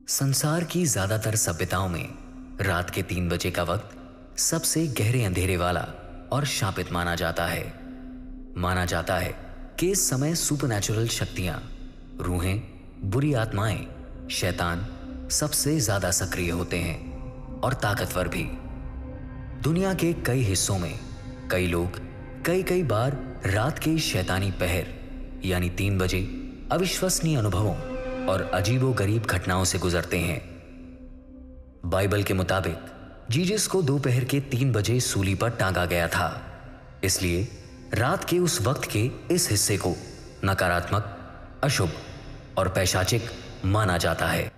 संसार की ज्यादातर सभ्यताओं में रात के 3 बजे का वक्त सबसे गहरे अंधेरे वाला और शापित माना जाता है। माना जाता है कि इस समय सुपरनैचुरल शक्तियां, रूहें, बुरी आत्माएं, शैतान सबसे ज्यादा सक्रिय होते हैं और ताकतवर भी। दुनिया के कई हिस्सों में कई लोग कई कई बार रात के शैतानी पहर यानी 3 बजे अविश्वसनीय अनुभवों और अजीबोगरीब घटनाओं से गुजरते हैं। बाइबल के मुताबिक जीसस को दोपहर के 3 बजे सूली पर टांगा गया था। इसलिए रात के उस वक्त के इस हिस्से को नकारात्मक, अशुभ और पैशाचिक माना जाता है।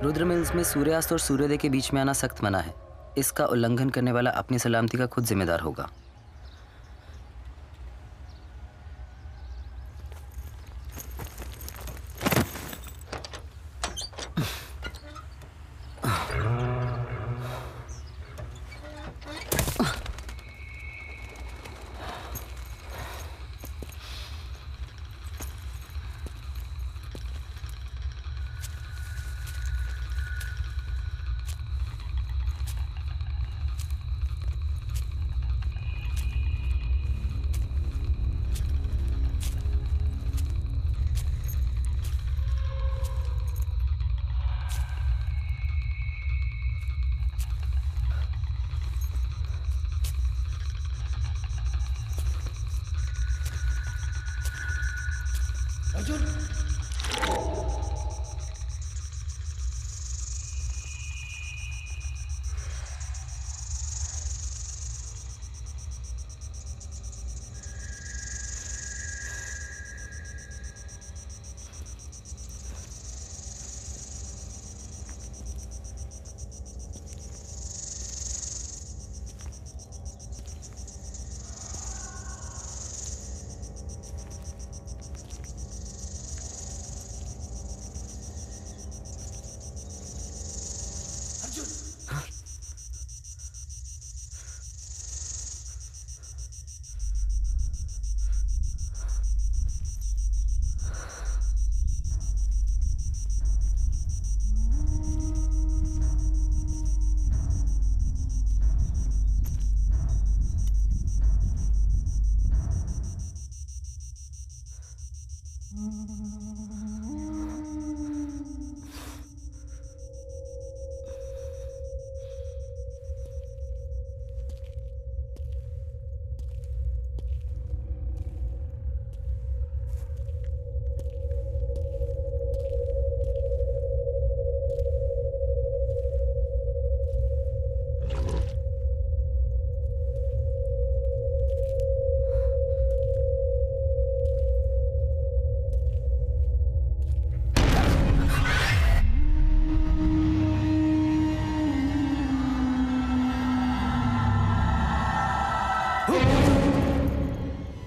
रुद्र मिल्स में सूर्यास्त और सूर्योदय के बीच में आना सख्त मना है। इसका उल्लंघन करने वाला अपनी सलामती का खुद जिम्मेदार होगा।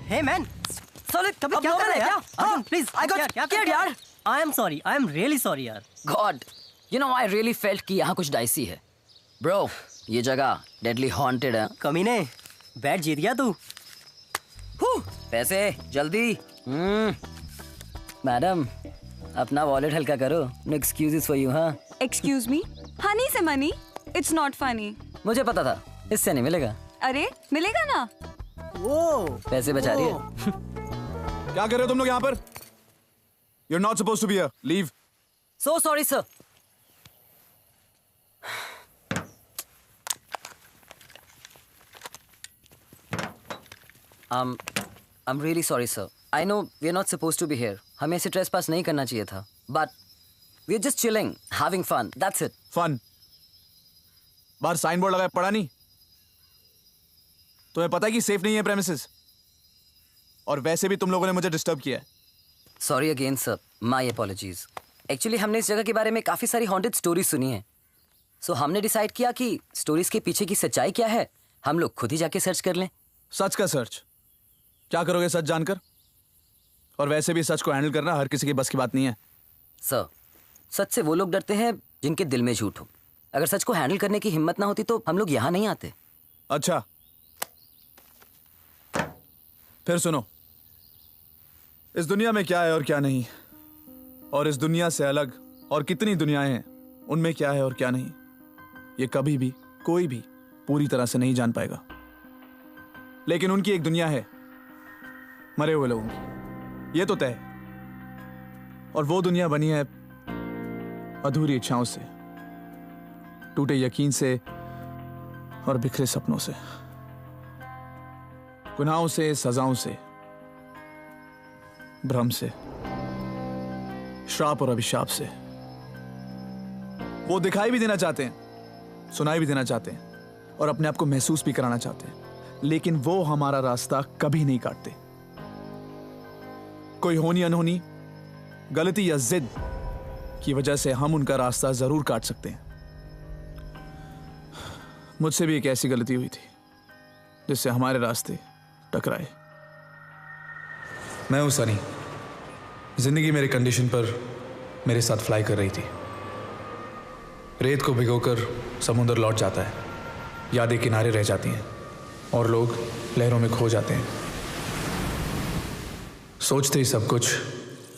Hey man, साले कभी क्या कर रहा है यार? Arjun, please, I got scared यार. I am sorry. I am really sorry यार. God, you know I really felt कि यहाँ कुछ डाइसी है. Bro, ये जगह deadly haunted है. कमीने, बैट जीत गया तू. पैसे जल्दी. मैडम, अपना वॉलेट हल्का करो. No excuses for you, हाँ? Excuse me? हनी से मनी? It's not funny. मुझे पता था, इससे नहीं मिलेगा. अरे मिलेगा ना? पैसे बचा रही है. क्या कर रहे हो तुम लोग यहाँ पर? You're not supposed to be here. Leave. So sorry, sir. I'm really sorry, sir. I know we're not supposed to be here. हमें ऐसे trespass नहीं करना चाहिए था. But we're just chilling, having fun. That's it. Fun. बाहर sign board लगाया पड़ा नहीं? तुम्हें पता है कि सेफ नहीं है प्रेमिसेस? और वैसे भी तुम लोगों ने मुझे डिस्टर्ब किया है. Sorry again, sir. My apologies. Actually, हमने इस जगह के बारे में काफी सारी haunted stories सुनी हैं. So हमने डिसाइड किया कि stories के पीछे की सच्चाई क्या है, हम लोग खुद ही जाके सर्च कर लें. सच का सर्च? क्या करोगे सच जानकर? और वैसे भी सच को हैंडल करना हर किसी की बस की बात नहीं है. सर, सच से वो लोग डरते हैं जिनके दिल में झूठ हो. अगर सच को हैंडल करने की हिम्मत ना होती तो हम लोग यहाँ नहीं आते. अच्छा, फिर सुनो. इस दुनिया में क्या है और क्या नहीं, और इस दुनिया से अलग और कितनी दुनियाएं हैं, उनमें क्या है और क्या नहीं, ये कभी भी कोई भी पूरी तरह से नहीं जान पाएगा. लेकिन उनकी एक दुनिया है, मरे हुए लोगों की, ये तो तय है. और वो दुनिया बनी है अधूरी इच्छाओं से, टूटे यकीन से और बिखरे सपनों से, गुनाहों से, सजाओं से, भ्रम से, श्राप और अभिशाप से. वो दिखाई भी देना चाहते हैं, सुनाई भी देना चाहते हैं और अपने आप को महसूस भी कराना चाहते हैं, लेकिन वो हमारा रास्ता कभी नहीं काटते. कोई होनी अनहोनी, गलती या जिद की वजह से हम उनका रास्ता जरूर काट सकते हैं. मुझसे भी एक ऐसी गलती हुई थी जिससे हमारे रास्ते टकराए. मैं हूं सनी. जिंदगी मेरे कंडीशन पर मेरे साथ फ्लाई कर रही थी. रेत को भिगोकर समुद्र लौट जाता है, यादें किनारे रह जाती हैं और लोग लहरों में खो जाते हैं. सोचते ही सब कुछ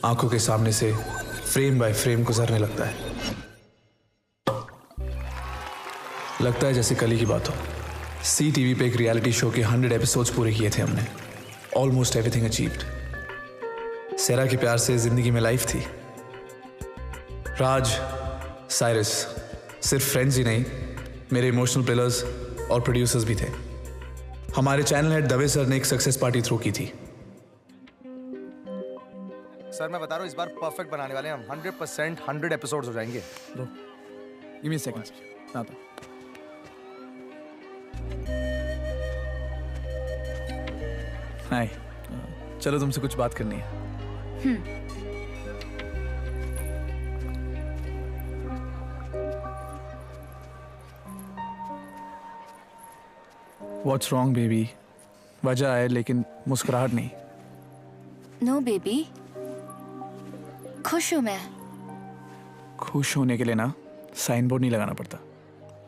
आंखों के सामने से फ्रेम बाय फ्रेम गुजरने लगता है. लगता है जैसे कल ही की बात हो. सी टीवी पे एक रियलिटी शो के 100 एपिसोड्स पूरे किए थे हमने. Almost everything achieved. सेरा के प्यार से जिंदगी में लाइफ थी. राज, साइरस सिर्फ फ्रेंड्स ही नहीं, मेरे इमोशनल पिलर्स और प्रोड्यूसर्स भी थे. हमारे चैनल हेड दवे सर ने एक सक्सेस पार्टी थ्रो की थी. सर मैं बता रहा हूँ इस बार परफेक्ट बनाने वाले हैं हम. 100% 100 एपिसोड्स हो जाएंगे. Give me a second. आता. हाय, चलो तुमसे कुछ बात करनी है. What's wrong, baby? वजह है लेकिन मुस्कुराहट नहीं. नो बेबी, खुश हूं मैं. खुश होने के लिए ना साइन बोर्ड नहीं लगाना पड़ता,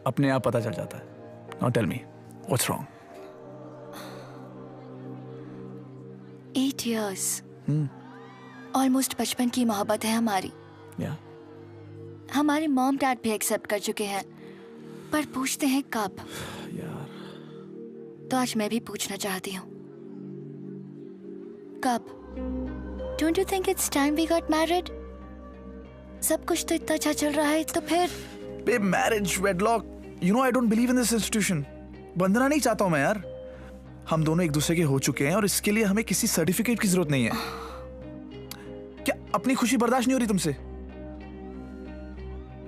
अपने आप पता चल जाता है. Now tell me, what's wrong? 8 years. Almost बचपन की मोहब्बत है हमारी. Yeah. हमारे मॉम डैड भी एक्सेप्ट कर चुके हैं, पर पूछते हैं कब. यार. तो आज मैं भी पूछना चाहती हूँ, कब? Don't you think it's time we got married? सब कुछ तो इतना अच्छा चल रहा है, तो फिर Babe, marriage, wedlock, you know I don't believe in this institution. बंधना नहीं चाहता हूँ मैं यार. हम दोनों एक दूसरे के हो चुके हैं और इसके लिए हमें किसी सर्टिफिकेट की जरूरत नहीं है. क्या अपनी खुशी बर्दाश्त नहीं हो रही तुमसे?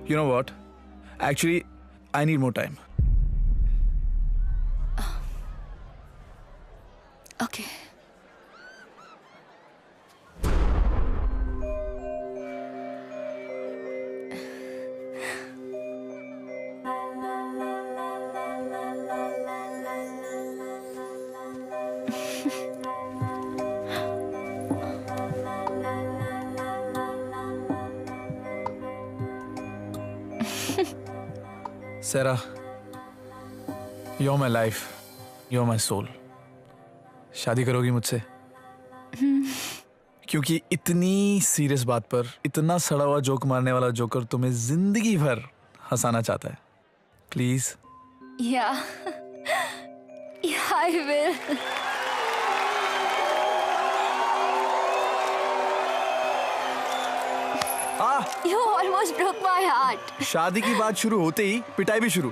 You know what? Actually, I need more time. okay. Sarah, you're my life, you're my soul. शादी करोगी मुझसे? क्योंकि इतनी सीरियस बात पर इतना सड़ा हुआ जोक मारने वाला जोकर तुम्हें जिंदगी भर हंसाना चाहता है. Please. Yeah. Yeah, I will. You almost broke my heart. शादी की बात शुरू होते ही पिटाई भी शुरू.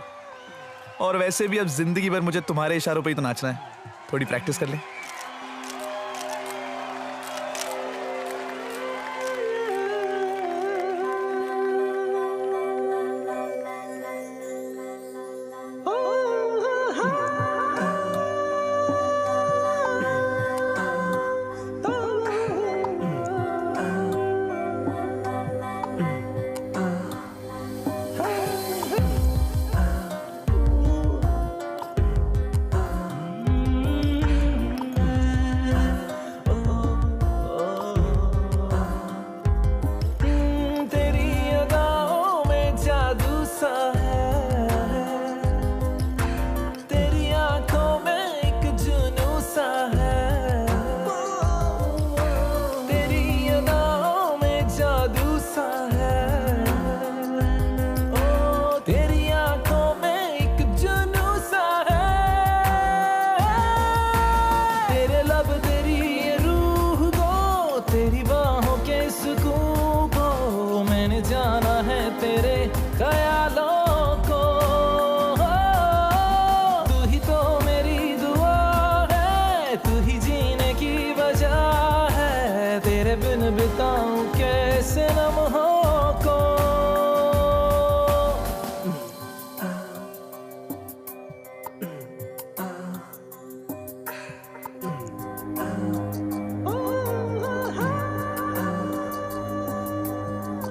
और वैसे भी अब जिंदगी भर मुझे तुम्हारे इशारों पे ही तो नाचना है. थोड़ी प्रैक्टिस कर ले.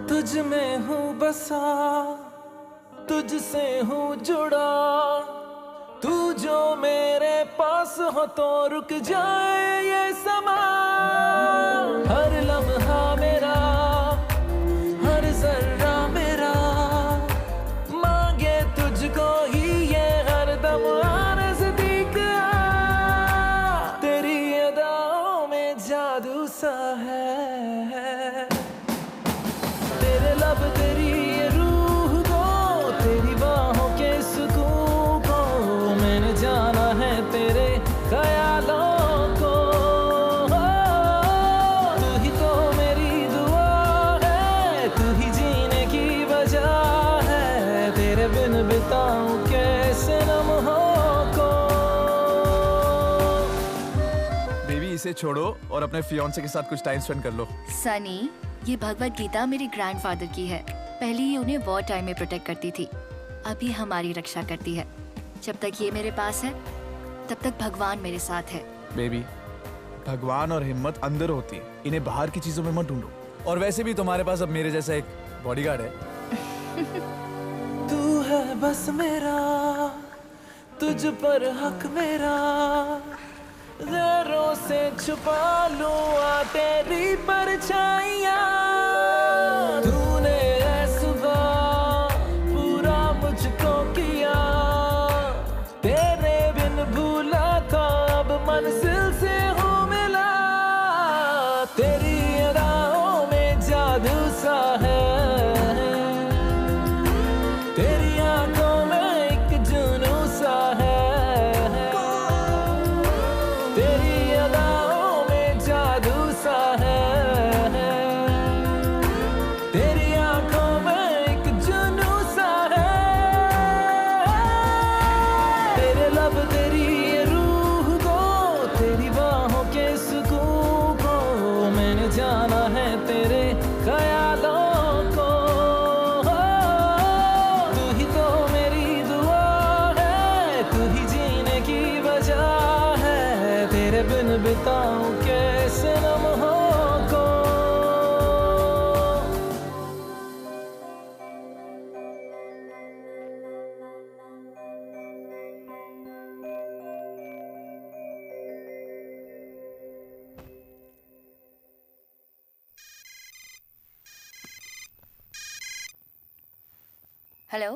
तुझ में हूँ बसा, तुझसे हूँ जुड़ा, तू जो मेरे पास हो तो रुक जाए ये समा. हर लम्हा मेरा, हर जर्रा मेरा मांगे तुझको ही ये हरदम नजदीक आ. तेरी अदाओं में जादू सा है, तेरे लब तेरी ये रूह को, तेरी बाहों के सुकून को मैंने जाना है तेरे ख्यालों को. तू ही तो मेरी दुआ है, तू ही जीने की वजह है, तेरे बिन बिताऊं कैसे लम्हों को. बेबी इसे छोड़ो और अपने फियांसे के साथ कुछ टाइम स्पेंड कर लो. सनी, ये भगवत गीता मेरे ग्रैंडफादर की है. पहले ये उन्हें वॉर टाइम में प्रोटेक्ट करती थी, अभी हमारी रक्षा करती है. जब तक ये मेरे पास है तब तक भगवान मेरे साथ है. बेबी, भगवान और हिम्मत अंदर होती है, इन्हें बाहर की चीजों में मत ढूंढो. और वैसे भी तुम्हारे पास अब मेरे जैसा एक बॉडीगार्ड है. तू है बस मेरा, तुझ पर हक मेरा, गैरों से छुपा लूं आ तेरी परछाइयां. तूने है सुबह पूरा मुझको किया, तेरे बिन भूला था अब मंजिल से हूँ मिला. तेरी अदाओं में जादू सा है, तेरी आंखों में एक जुनून सा है, तेरी अदाओं में जादू सा है, तेरी आंखों में एक जुनून सा है. तेरे लब तेरी ये रूह को, तेरी बाहों के सुकून को मैंने जाना है तेरे ख्यालों को. तू ही तो मेरी दुआ है, तू ही जीने की वजह है, तेरे बिन बिताऊं कैसे लम्हों को. हेलो,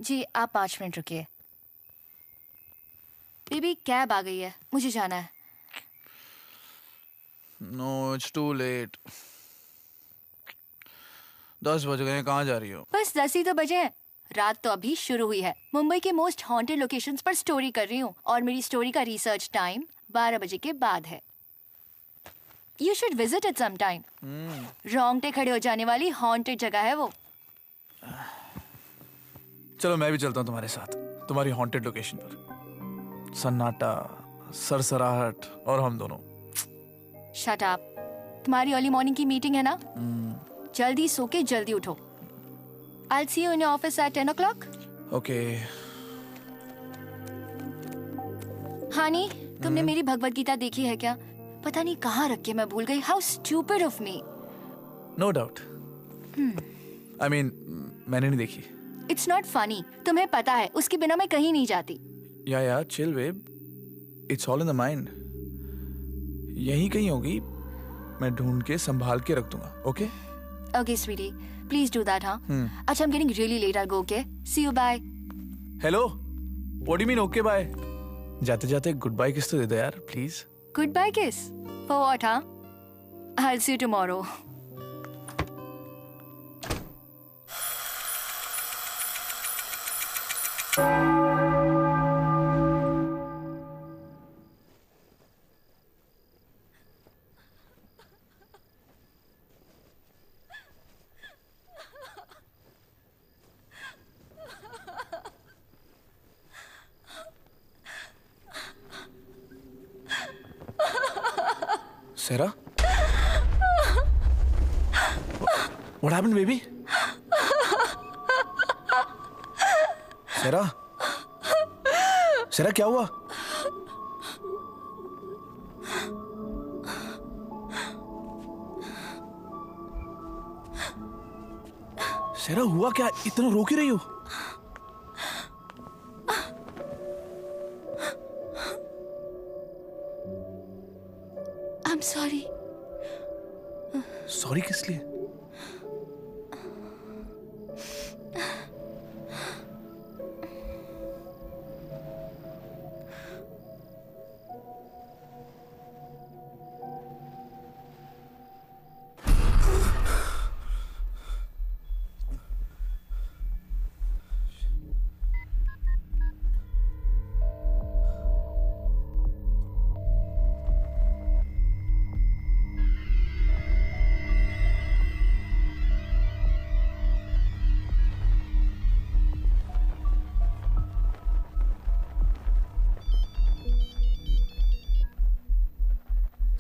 जी आप 5 मिनट रुकिए। बेबी कैब आ गई है, मुझे जाना है। No it's to late. 10 बज गए, कहाँ जा रही हो? बस 10 ही तो बजे हैं। रात तो अभी शुरू हुई है। मुंबई के मोस्ट हॉन्टेड लोकेशंस पर स्टोरी कर रही हूँ और मेरी स्टोरी का रिसर्च टाइम 12 बजे के बाद है। You should visit it some time. रोंगटे खड़े हो जाने वाली हॉन्टेड जगह है वो। चलो मैं भी चलता हूँ तुम्हारे साथ, तुम्हारी हॉन्टेड लोकेशन पर। सन्नाटा, सरसराहट और हम दोनों। Shut up. तुम्हारी अर्ली मॉर्निंग की मीटिंग है ना? जल्दी सो के जल्दी उठो। I'll see you in your office at 10 o'clock. Okay. हानी, तुमने मेरी भगवत गीता देखी है क्या? पता नहीं कहाँ रख के मैं भूल गई। How stupid of me. No doubt. I mean, मैंने नहीं देखी। It's not funny. तुम्हें पता है, उसके बिना मैं कहीं नहीं जाती। या chill babe. It's all in the mind. यहीं कहीं होगी, मैं ढूंढ के संभाल के रख दूंगा। Okay? Okay, sweetie. Please do that, huh? अच्छा, I'm getting really late. I'll go, okay? See you, bye. Hello? What do you mean, okay, bye? जाते जाते गुड बाय किस तो दे दो यार, please. Goodbye kiss? For what, huh? I'll see you tomorrow. Sarah? What happened, baby? Sarah? Sarah, क्या हुआ? Sarah, हुआ क्या? इतना रो क्यों रही हो? I'm sorry. सॉरी किस लिए?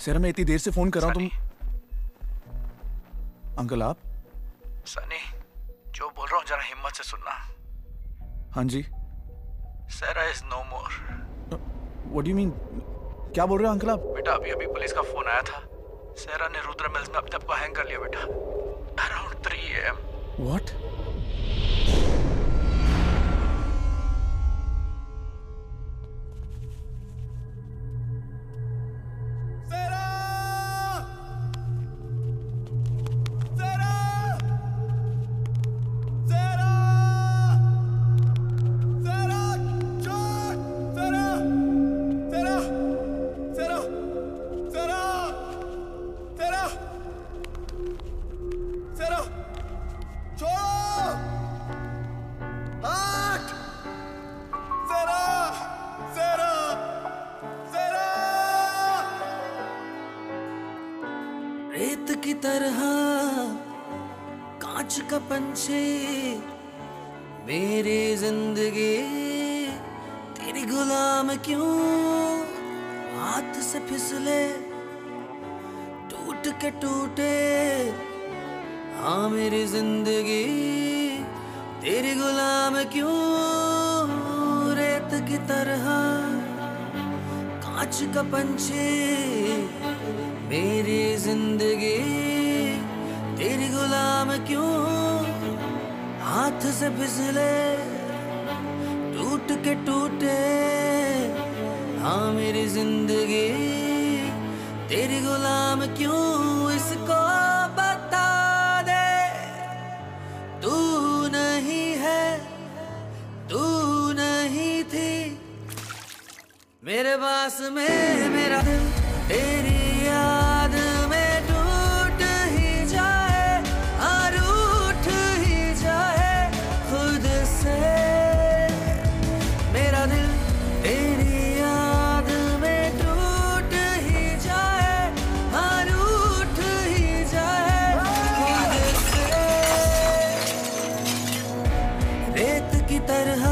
सर मैं इतनी देर से फोन कर रहा हूँ, तुम। अंकल आप? सनी, जो बोल रहा हूँ जरा हिम्मत से सुनना। हाँ जी। Sarah is no more. What do you mean? क्या बोल रहे हो अंकल आप? बेटा अभी अभी पुलिस का फोन आया था। Sarah ने रुद्र मिल्स में अपने आप को हैंग कर लिया बेटा। Around 3 AM. What? रेत की तरह कांच का पंछी मेरी जिंदगी तेरी गुलाम क्यों हाथ से फिसले टूट के टूटे। हाँ मेरी जिंदगी तेरी गुलाम क्यों रेत की तरह कांच का पंछी मेरी जिंदगी तेरी गुलाम क्यों हाथ से फिसले टूट के टूटे। हाँ मेरी जिंदगी तेरी गुलाम क्यों इसको बता दे तू नहीं है मेरे पास में मेरा दिल तेरी याद में टूट ही जाए और उठ ही जाए खुद से। मेरा दिल तेरी याद में टूट ही जाए और उठ ही जाए खुद से। रेत की तरह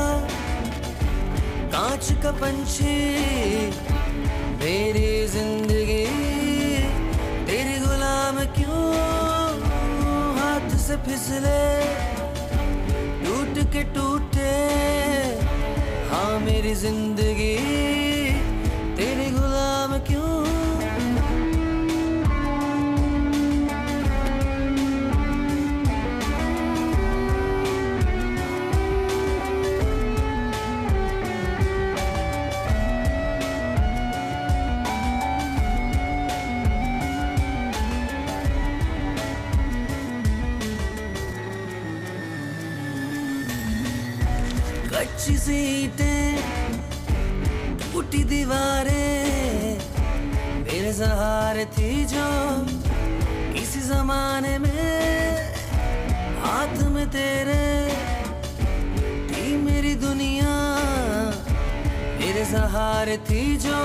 कांच का पंछी मेरी जिंदगी तेरी गुलाम क्यों हाथ से फिसले टूट के टूटे। हाँ मेरी जिंदगी तेरी गुलाम क्यों। कच्ची सीटें टूटी दीवारें मेरे सहारे थी जो किसी जमाने में हाथ में तेरे थी मेरी दुनिया। मेरे सहारे थी जो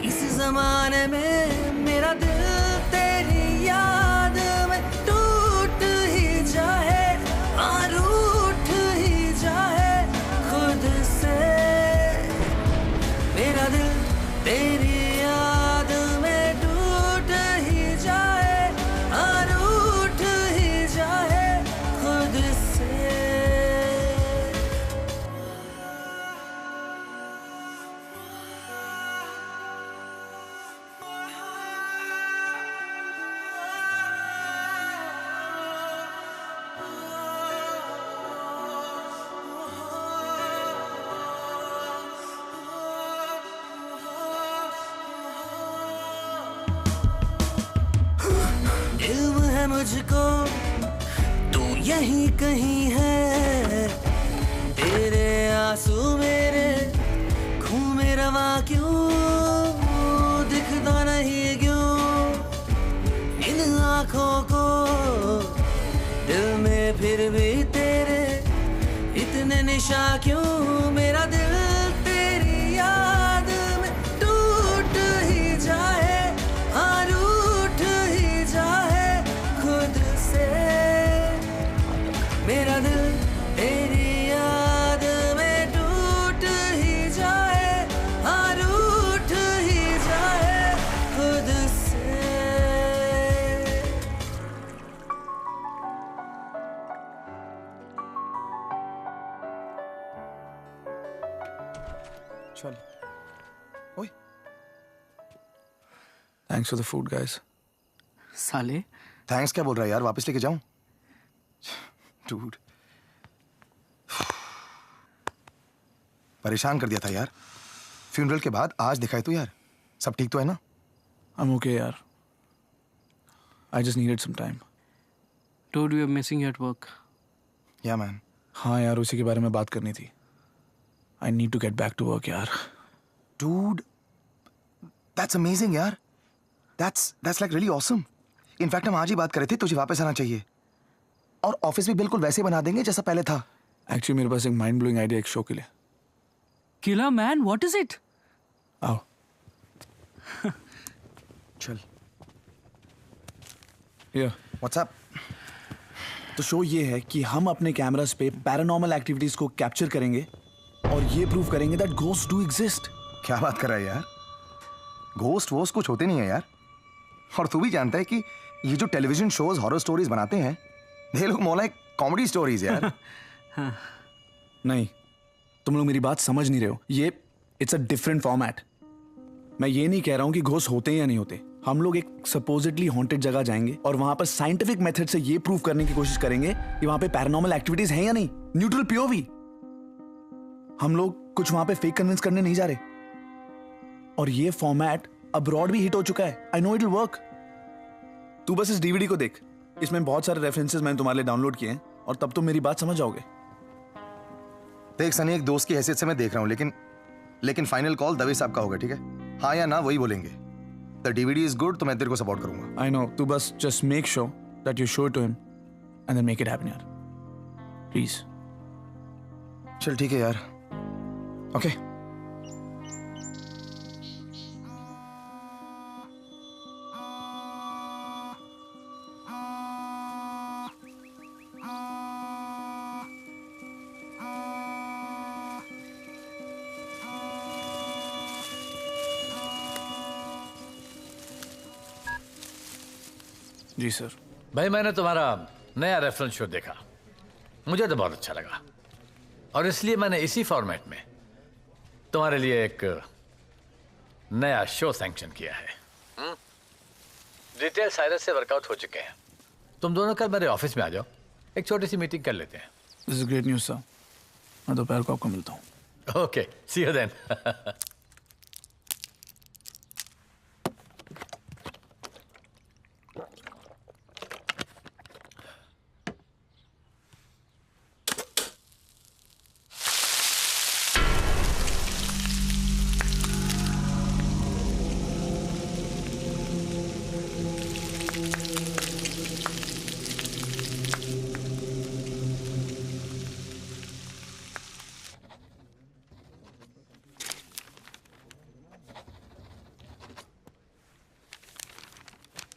किसी जमाने में मेरा दिल तेरी याद में टूट ही जाए और उठ ही जाए खुद से। मेरा दिल तेरी याद में टूट ही जाए और उठ ही जाए खुद से। इल्म है मुझको तू यहीं कहीं है। तेरे आंसू मेरे खून में रवा क्यों दिखता नहीं क्यों इन आँखों को दिल में फिर भी तेरे इतने निशा क्यों। मेरा दिल तेरी याद में टूट ही जाए और उठ ही जाए खुद से। मेरा दिल तेरी याद में टूट ही जाए और उठ ही जाए खुद से। चल ओए thanks for the food guys. साले थैंक्स क्या बोल रहा है यार, वापस लेके जाऊं? डूड परेशान कर दिया था यार। फ्यूनरल के बाद आज दिखाई तू यार, सब ठीक तो है ना? I'm okay यार। I just needed some time। dude, we are missing you at work. या मैन। हाँ यार, उसी के बारे में बात करनी थी। I need to get back to work यार। Dude, that's amazing यार। That's like really awesome। In fact हम आज ही बात कर रहे थे तुझे वापस आना चाहिए और ऑफिस भी बिल्कुल वैसे बना देंगे जैसा पहले था। एक्चुअली मेरे पास एक माइंड ब्लोइंग आइडिया एक शो के लिए। Killer man, what is it? आओ चल। What's up? तो शो ये है कि हम अपने कैमरास पे पैरानॉर्मल एक्टिविटीज को कैप्चर करेंगे और ये प्रूव करेंगे दैट घोस्ट डू एग्जिस्ट। क्या बात कर रहा है यार, घोस्ट वोस्ट कुछ होते नहीं है यार। और तू भी जानता है कि ये जो टेलीविजन शोज हॉरर स्टोरीज बनाते हैं ये लोग मोर लाइक कॉमेडी स्टोरीज यार। नहीं, तुम लोग मेरी बात समझ नहीं रहे हो। ये इट्स अ डिफरेंट फॉर्मेट। मैं ये नहीं कह रहा हूं कि घोस्ट होते हैं या नहीं होते। हम लोग एक सपोजिटली हॉन्टेड जगह जाएंगे और वहां पर साइंटिफिक मेथड से ये प्रूव करने की कोशिश करेंगे कि वहां पे पैरानॉर्मल एक्टिविटीज हैं या नहीं। Neutral POV. हम लोग कुछ वहां पे फेक कन्विंस करने नहीं जा रहे। और ये फॉर्मेट अब्रॉड भी हिट हो चुका है। I know it will work. तू बस इस डीवीडी को देख, इसमें बहुत सारे रेफरेंसेस मैंने तुम्हारे लिए डाउनलोड किए हैं और तब तुम मेरी बात समझ जाओगे। देख सनी, एक दोस्त की हैसियत से मैं देख रहा हूं, लेकिन लेकिन फाइनल कॉल दवे साहब का होगा, ठीक है? हाँ या ना वही बोलेंगे। द डीवीडी इज गुड तो मैं तेरे को सपोर्ट करूंगा। आई नो, तू बस just make sure that you show to him and then make it happen यार, प्लीज। चल ठीक है यार, ओके। जी सर। भाई मैंने तुम्हारा नया रेफरेंस शो देखा, मुझे तो बहुत अच्छा लगा और इसलिए मैंने इसी फॉर्मेट में तुम्हारे लिए एक नया शो सैंक्शन किया है। डिटेल साइरस से वर्कआउट हो चुके हैं। तुम दोनों कल मेरे ऑफिस में आ जाओ, एक छोटी सी मीटिंग कर लेते हैं। This is great news sir. मैं दोपहर को आपको मिलता हूँ। Okay, see you then.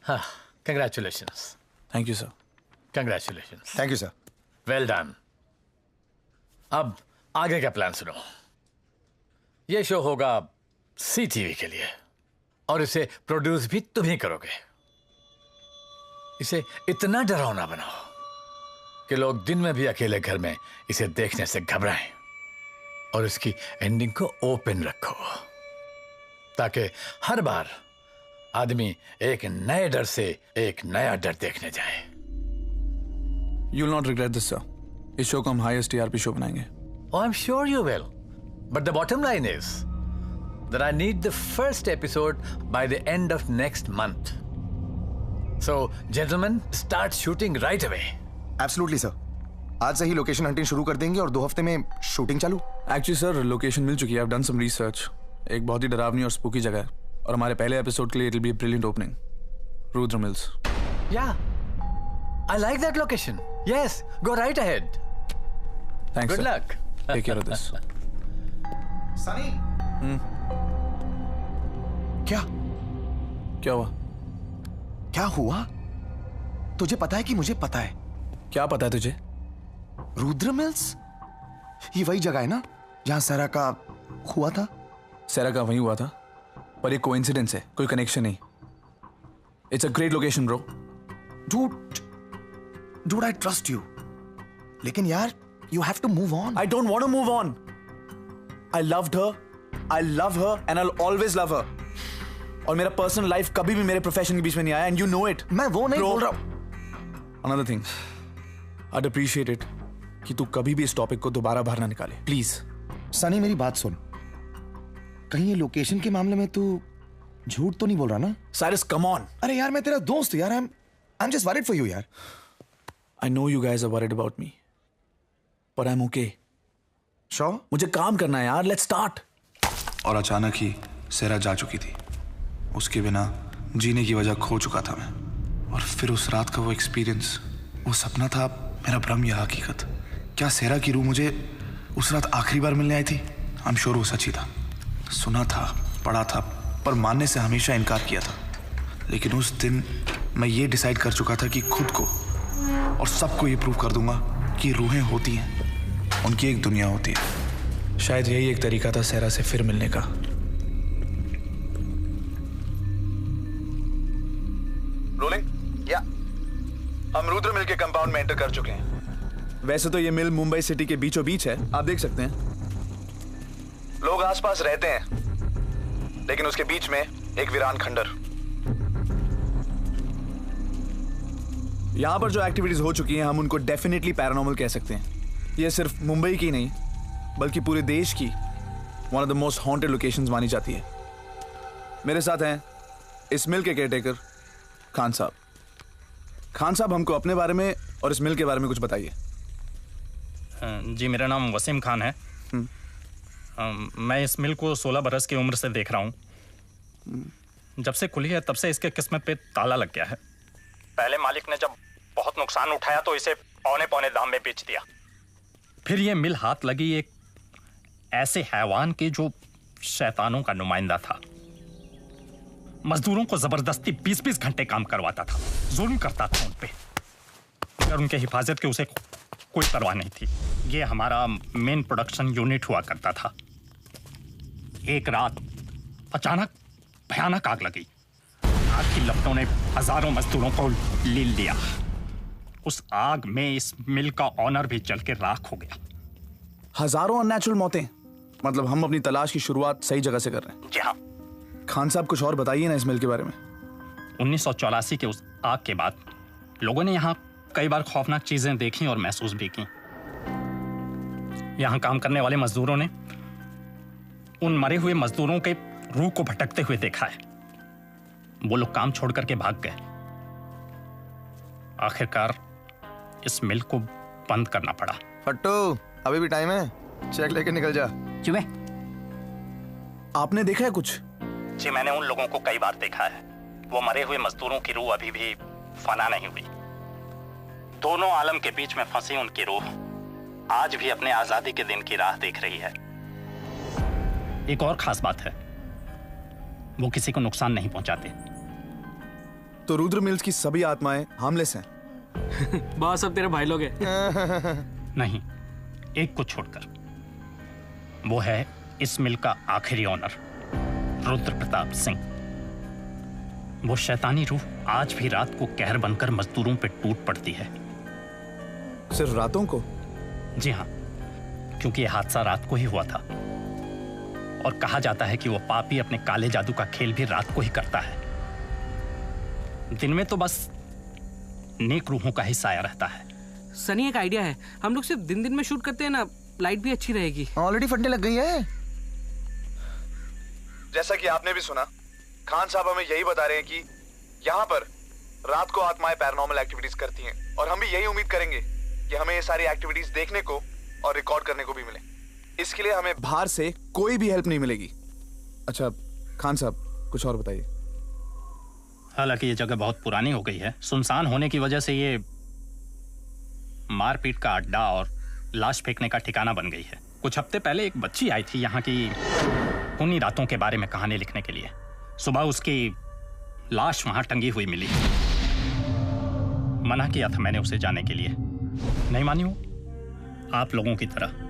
हाँ, congratulations. Thank you sir. Congratulations. Thank you sir. Well done. अब आगे का प्लान सुनो। ये शो होगा सी टीवी के लिए और इसे प्रोड्यूस भी तुम ही करोगे। इसे इतना डरावना बनाओ कि लोग दिन में भी अकेले घर में इसे देखने से घबराएं और इसकी एंडिंग को ओपन रखो ताकि हर बार आदमी एक नए डर से एक नया डर देखने जाए। You will not regret this sir. इस शो को हम हाईएस्ट टीआरपी शो बनाएंगे। Oh, I'm sure you will. But the bottom line is that I need the first episode by the end of next month. So, gentlemen, start shooting right away. Absolutely, sir. आज से ही location hunting शुरू कर देंगे और 2 हफ्ते में shooting चालू। Actually sir location मिल चुकी है। I've done some research. एक बहुत ही डरावनी और स्पूकी जगह है और हमारे पहले एपिसोड के लिए it'll be a brilliant opening. Rudra mills. Yeah. I like that location. Yes, go right ahead. Thanks, Good sir. luck. Take care of this. Sunny. क्या क्या हुआ? क्या हुआ? तुझे पता है कि मुझे पता है? क्या पता है तुझे? रुद्र मिल्स ये वही जगह है ना जहां सैरा का हुआ था? सैरा का वहीं हुआ था पर एक कोइंसिडेंस है, कोई कनेक्शन नहीं। It's a great location bro. Dude, I trust you. लेकिन यार, you have to move on. I don't want to move on. I loved her, I love her, and I'll always love her. और मेरा personal life कभी भी मेरे profession के बीच में नहीं आया, and you know it. मैं वो नहीं बोल रहा हूं। Another thing, I'd appreciate it कि तू कभी भी इस टॉपिक को दोबारा बाहर ना निकाले, प्लीज। सनी मेरी बात सुन, कहीं ये लोकेशन के मामले में तू झूठ तो नहीं बोल रहा ना? Cyrus, come on. अरे यार मैं तेरा दोस्त हूं यार, I'm just worried for you यार। I know you guys are worried about me, but I'm okay. Sure? मुझे काम करना है यार, let's start. और अचानक ही सैरा जा चुकी थी। उसके बिना जीने की वजह खो चुका था मैं। और फिर उस रात का वो एक्सपीरियंस, वो सपना था मेरा भ्रम या हकीकत? क्या सैरा की रूह मुझे उस रात आखिरी बार मिलने आई थी? आई एम श्योर वो सच ही था। सुना था, पढ़ा था, पर मानने से हमेशा इनकार किया था। लेकिन उस दिन मैं ये डिसाइड कर चुका था कि खुद को और सबको ये प्रूव कर दूंगा कि रूहें होती हैं, उनकी एक दुनिया होती है। शायद यही एक तरीका था सैरा से फिर मिलने का। रोलिंग? या। हम रुद्र मिल के कंपाउंड में एंटर कर चुके हैं। वैसे तो ये मिल मुंबई सिटी के बीचों बीच है, आप देख सकते हैं। लोग आसपास रहते हैं, लेकिन उसके बीच में एक वीरान खंडर। यहां पर जो एक्टिविटीज हो चुकी हैं हम उनको डेफिनेटली पैरानॉर्मल कह सकते हैं। ये सिर्फ मुंबई की नहीं बल्कि पूरे देश की one of the most haunted locations मानी जाती है। मेरे साथ हैं इस मिल के केयरटेकर खान साहब। खान साहब, हमको अपने बारे में और इस मिल के बारे में कुछ बताइए। जी, मेरा नाम वसीम खान है। मैं इस मिल को 16 बरस की उम्र से देख रहा हूँ। जब से खुली है तब से इसके किस्मत पे ताला लग गया है। पहले मालिक ने जब बहुत नुकसान उठाया तो इसे पौने पौने दाम में बेच दिया। फिर ये मिल हाथ लगी एक ऐसे हैवान के जो शैतानों का नुमाइंदा था। मजदूरों को जबरदस्ती 20-20 घंटे काम करवाता था, जुल्म करता था उन पे, मगर उनके हिफाजत की उसे कोई परवाह नहीं थी। ये हमारा मेन प्रोडक्शन यूनिट हुआ करता था। एक रात अचानक भयानक आग लगी। आग की लपटों ने हजारों मजदूरों को ले लिया। उस आग में इस मिल का ऑनर भी जल के राख हो गया। हजारों अननेचुरल मौतें, मतलब हम अपनी तलाश की शुरुआत सही जगह से कर रहे हैं। जी हाँ। खान साहब कुछ और बताइए ना इस मिल के बारे में। 1984 के उस आग के बाद लोगों ने यहाँ कई बार खौफनाक चीजें देखी और महसूस भी की। यहाँ काम करने वाले मजदूरों ने उन मरे हुए मजदूरों के रूह को भटकते हुए देखा है। वो लोग काम छोड़ करके भाग गए। आखिरकार इस मिल को बंद करना पड़ा। फट्टू, अभी भी टाइम है, चेक लेके निकल जा। चुपे। आपने देखा है कुछ? जी, मैंने उन लोगों को कई बार देखा है। वो मरे हुए मजदूरों की रूह अभी भी फना नहीं हुई। दोनों आलम के बीच में फंसी उनकी रूह आज भी अपने आजादी के दिन की राह देख रही है। एक और खास बात है, वो किसी को नुकसान नहीं पहुंचाते। तो रुद्र मिल्स की सभी आत्माएं हार्मलेस हैं। बॉस सब तेरे भाई लोग हैं। नहीं, एक को छोड़कर। वो है इस मिल का आखिरी ऑनर, रुद्र प्रताप सिंह। वो शैतानी रूह आज भी रात को कहर बनकर मजदूरों पे टूट पड़ती है। सिर्फ रातों को? जी हाँ, क्योंकि यह हादसा रात को ही हुआ था और कहा जाता है कि वो पापी अपने काले जादू का खेल भी रात को ही करता है। दिन में तो बस नेक रूहों का ही साया रहता है। सनी, एक आइडिया है, हम लोग सिर्फ दिन में शूट करते हैं ना, लाइट भी अच्छी रहेगी। ऑलरेडी फटने लग गई है। जैसा कि आपने भी सुना, खान साहब हमें यही बता रहे हैं कि यहाँ पर रात को आत्माएं पैरानॉर्मल एक्टिविटीज करती हैं और हम भी यही उम्मीद करेंगे कि हमें ये सारी एक्टिविटीज देखने को और रिकॉर्ड करने को भी मिले। इसके लिए हमें बाहर से कोई भी हेल्प नहीं मिलेगी। अच्छा खान साहब, कुछ और बताइए। हालांकि ये जगह बहुत पुरानी हो गई है, सुनसान होने की वजह से ये मारपीट का अड्डा और लाश फेंकने का ठिकाना बन गई है। कुछ हफ्ते पहले एक बच्ची आई थी यहाँ की उन्हीं रातों के बारे में कहानी लिखने के लिए। सुबह उसकी लाश वहां टंगी हुई मिली। मना किया था मैंने उसे जाने के लिए, नहीं मानी वो। आप लोगों की तरह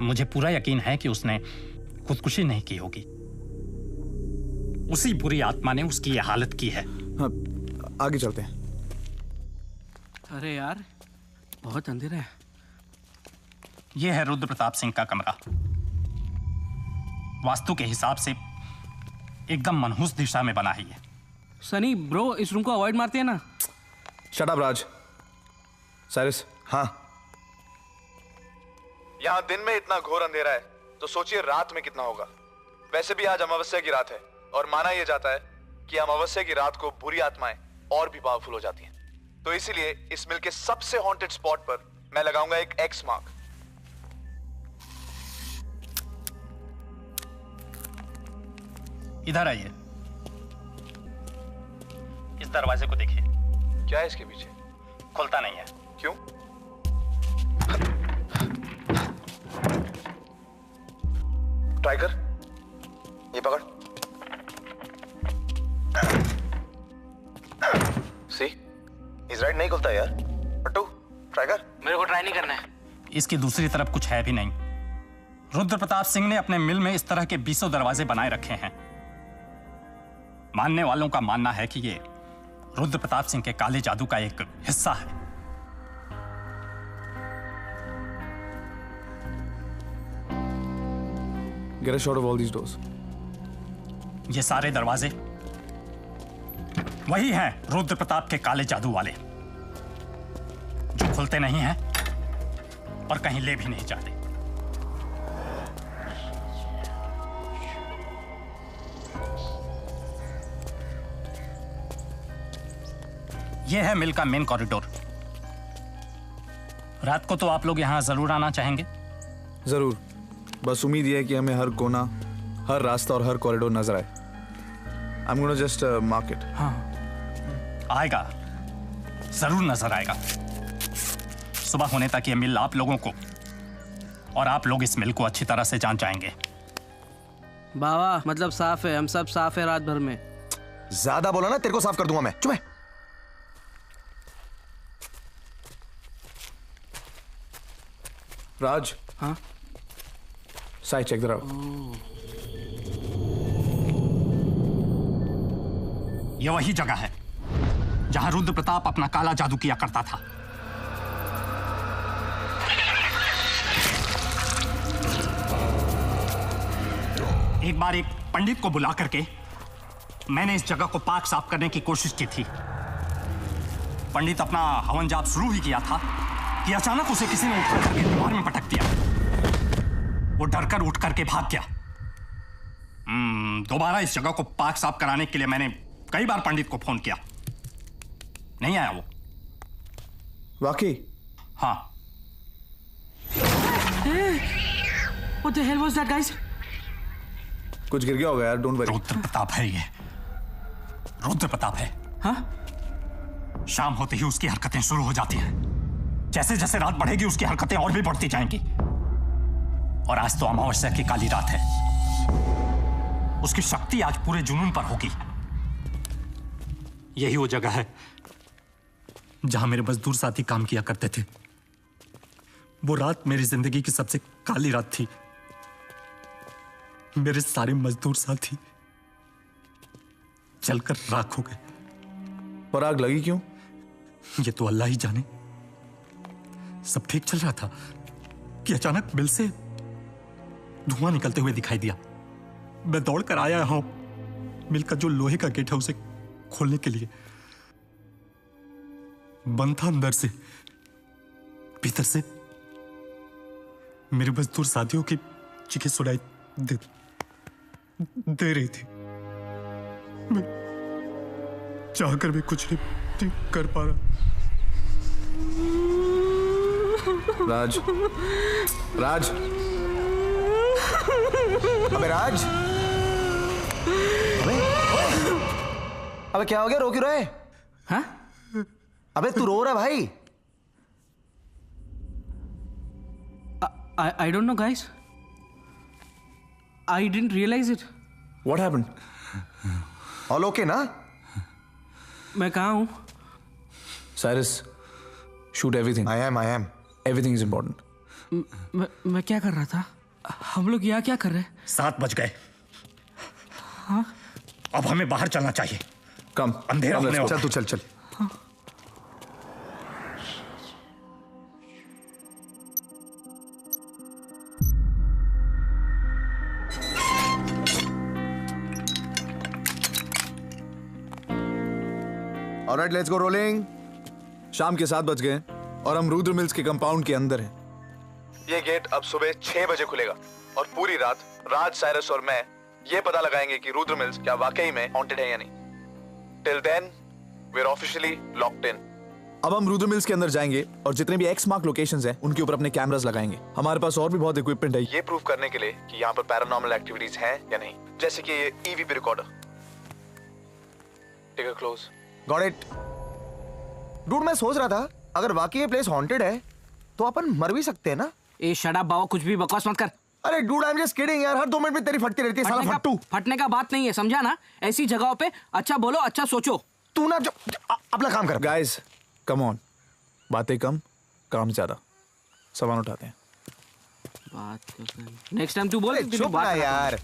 मुझे पूरा यकीन है कि उसने खुदकुशी नहीं की होगी। उसी बुरी आत्मा ने उसकी ये हालत की है। हाँ, आगे चलते हैं। अरे यार, बहुत अंधेरा है। यह है रुद्र प्रताप सिंह का कमरा। वास्तु के हिसाब से एकदम मनहूस दिशा में बना है ये। सनी ब्रो, इस रूम को अवॉइड मारते हैं ना। शट अप राज। साइरस। हाँ। यहाँ दिन में इतना घोर अंधेरा है तो सोचिए रात में कितना होगा। वैसे भी आज अमावस्या की रात है और माना यह जाता है कि अमावस्या की रात को बुरी आत्माएं और भी पावरफुल हो जाती हैं। तो इसीलिए इस मिल के सबसे हॉन्टेड स्पॉट पर मैं लगाऊंगा एक एक्स मार्क। इधर आइए, इस दरवाजे को देखिए। क्या है इसके पीछे? खुलता नहीं है। क्यों? ट्राई कर, ये पकड़। सी, इस राइट नहीं खुलता यार। पट्टू ट्राई कर। मेरे को ट्राई नहीं करना है। इसकी दूसरी तरफ कुछ है भी नहीं। रुद्र प्रताप सिंह ने अपने मिल में इस तरह के 20 दरवाजे बनाए रखे हैं। मानने वालों का मानना है कि ये रुद्र प्रताप सिंह के काले जादू का एक हिस्सा है। Get a shot of all these doors. ये सारे दरवाजे वही हैं रुद्र प्रताप के काले जादू वाले, जो खुलते नहीं हैं और कहीं ले भी नहीं जाते। यह है मिल का मेन कॉरिडोर। रात को तो आप लोग यहां जरूर आना चाहेंगे? जरूर। बस उम्मीद ये है कि हमें हर कोना, हर रास्ता और हर कॉरिडोर नजर आए। I'm gonna just mark it. हाँ, आएगा, जरूर नजर आएगा। सुबह होने तक ये मिल आप लोगों को और आप लोग इस मिल को अच्छी तरह से जान जाएंगे। बाबा मतलब साफ है, हम सब साफ है रात भर में। ज्यादा बोला ना, तेरे को साफ कर दूंगा मैं। चुप है। राज। हाँ? साइड चेक द यह वही जगह है जहां रुद्र प्रताप अपना काला जादू किया करता था। एक बार एक पंडित को बुला करके मैंने इस जगह को पाक साफ करने की कोशिश की थी। पंडित अपना हवन जाप शुरू ही किया था कि अचानक उसे किसी ने उठा करके दीवार में पटक दिया। वो डरकर उठ करके भाग गया। दोबारा इस जगह को पाक साफ कराने के लिए मैंने कई बार पंडित को फोन किया, नहीं आया वो। वाकई? हाँ। What the hell was that, guys? कुछ गिर गया होगा यार, डोंट वरी। रुद्र प्रताप है ये, रुद्र प्रताप है। हाँ? शाम होते ही उसकी हरकतें शुरू हो जाती हैं। जैसे जैसे रात बढ़ेगी उसकी हरकतें और भी बढ़ती जाएंगी। और आज तो अमावस्या की काली रात है। उसकी शक्ति आज पूरे जुनून पर होगी। यही वो जगह है जहां मेरे मजदूर साथी काम किया करते थे। वो रात मेरी जिंदगी की सबसे काली रात थी। मेरे सारे मजदूर साथी जलकर राख हो गए। और आग लगी क्यों? ये तो अल्लाह ही जाने। सब ठीक चल रहा था कि अचानक मिल से धुआं निकलते हुए दिखाई दिया। मैं दौड़कर आया हूं मिल का जो लोहे का गेट है उसे खोलने के लिए। बंद था अंदर से, भीतर से मेरे मजदूर साथियों की चीखें सुनाई दे रही थी। मैं चाहकर भी कुछ नहीं कर पा रहा। राज, राज, अबे राज, अबे क्या हो गया? रो क्यों रहा है? हाँ? अबे तू रो रहा भाई? I don't know, guys. I didn't realize it. What happened? All okay ना? मैं कहाँ हूँ? Cyrus, shoot everything. I am. Everything is important. मैं क्या कर रहा था? हम लोग यहाँ क्या कर रहे हैं? 7 बज गए। हाँ? अब हमें बाहर चलना चाहिए। कम, अंधेरा होने वाला। चल तू चल। Alright, let's go rolling. शाम के 7 बज गए और हम रुद्र मिल्स के कंपाउंड के अंदर हैं। ये गेट अब सुबह 6 बजे खुलेगा और पूरी रात राज, साइरस और मैं ये पता लगाएंगे कि रुद्र मिल्स क्या वाकई में हॉन्टेड है या नहीं। Till then we are officially locked in. अब हम रुद्र मिल्स के अंदर जाएंगे और जितने भी एक्स मार्क लोकेशंस हैं उनके ऊपर अपने कैमरास लगाएंगे। हमारे पास और भी बहुत इक्विपमेंट है ये प्रूव करने के लिए कि यहाँ पर पैरानॉर्मल एक्टिविटीज हैं या नहीं, जैसे कि ये EVP recorder. Take a close. Got it. Dude, मैं सोच रहा था अगर वाकई ये प्लेस हॉन्टेड है तो अपन मर भी सकते हैं ना? ए शट अप बाबा, कुछ भी बकवास मत कर। अरे dude, I'm just kidding यार। हर 2 मिनट में तेरी फटती रहती है साला फट्टू। फटने का बात नहीं है, समझा ना? ऐसी जगहों पे अच्छा बोलो, अच्छा सोचो। तू ना अपना काम कर। Guys, come on. बातें कम, काम ज्यादा। सामान उठाते हैं। बात नेक्स्ट टाइम तू बोल। चुप ना यार।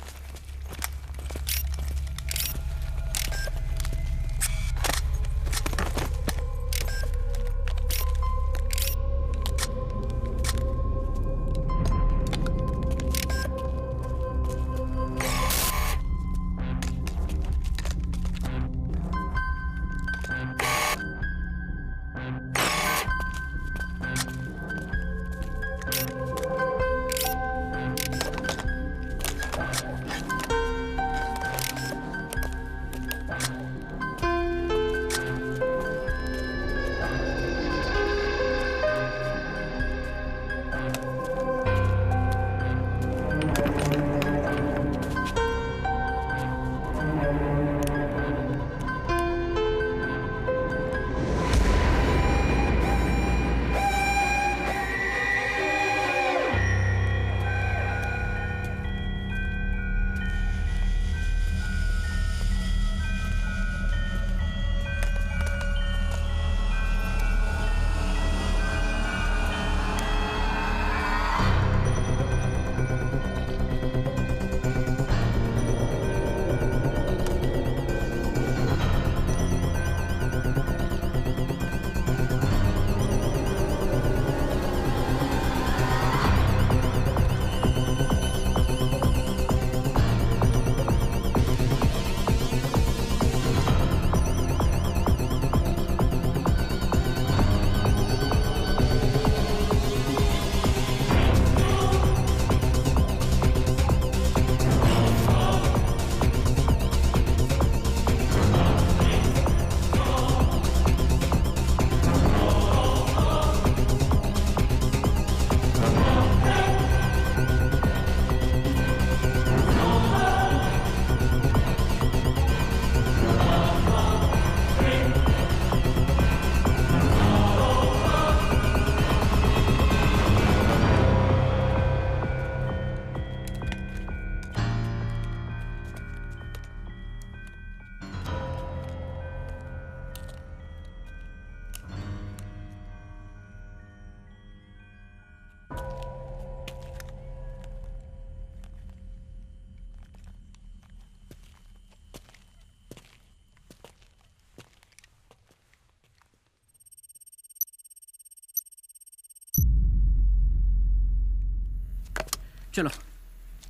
चलो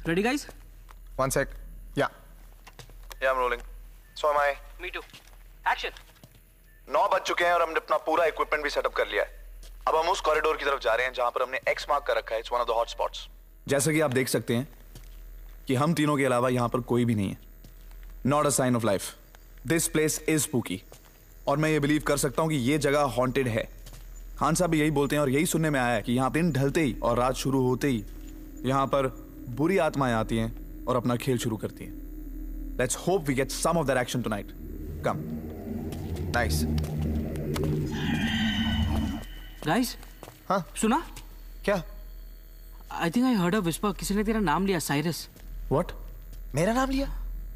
ready guys? 1 sec. Yeah. Yeah, I'm rolling. So am I. Me too. Action. 9 बज चुके हैं और हमने अपना पूरा इक्विपमेंट भी सेटअप कर लिया है। अब हम उस कॉरिडोर की तरफ जा रहे हैं जहां पर हमने एक्स मार्क कर रखा है। It's one of the hot spots. जैसा कि आप देख सकते हैं कि हम तीनों के अलावा यहां पर कोई भी नहीं है। Not a sign of life. This place is spooky. और मैं ये बिलीव कर सकता हूं कि ये जगह हॉन्टेड है। खान साहब भी यही बोलते हैं और यही सुनने में आया है कि यहाँ दिन ढलते ही और रात शुरू होते ही यहाँ पर बुरी आत्माएं आती हैं और अपना खेल शुरू करती हैं। Let's hope we get some of that action tonight. Come. Nice. Guys, हाँ सुना? क्या? I think I heard a whisper. किसी ने तेरा नाम लिया, साइरस। व्हाट? मेरा नाम लिया?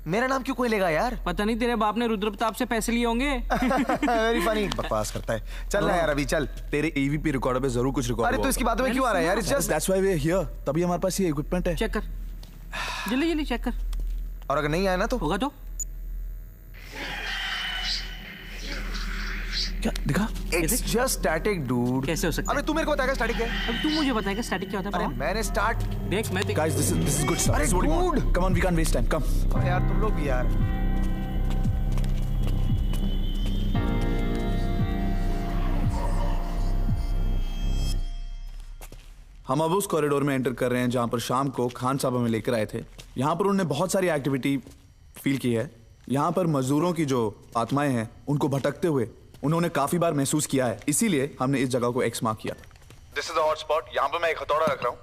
मेरा नाम क्यों कोई लेगा यार? पता नहीं, तेरे बाप ने रुद्र प्रताप से पैसे लिए होंगे। Very funny. बकवास करता है। चल ना यार अभी चल। तेरे एवीपी रिकॉर्डर पे जरूर कुछ रिकॉर्ड। अरे तो इसकी बातों में क्यों आ रहा है यार? It's just that's why we are here. तभी हमारे पास ये इक्विपमेंट है। चेक कर, जल्दी जल्दी चेक कर। और अगर नहीं आया ना तो होगा तो क्या दिखा? It's just static dude. कैसे हो सकता है? अबे तू मेरे को बताएगा स्टैटिक क्या है? अब तू मुझे बताएगा स्टैटिक क्या होता है? अरे मैंने स्टार्ट देख मैं guys this is good stuff. अरे dude come on we can't waste time. Come यार तुम लोग भी यार। हम अब उस कॉरिडोर में एंटर कर रहे हैं जहां पर शाम को खान साहब हमें लेकर आए थे। यहाँ पर उन्होंने बहुत सारी एक्टिविटी फील की है। यहाँ पर मजदूरों की जो आत्माएं हैं उनको भटकते हुए उन्होंने काफी बार महसूस किया है। इसीलिए हमने इस जगह को एक्स मार्क किया। This is a hot spot. यहाँ पर मैं एक हथौड़ा रख रहा हूँ।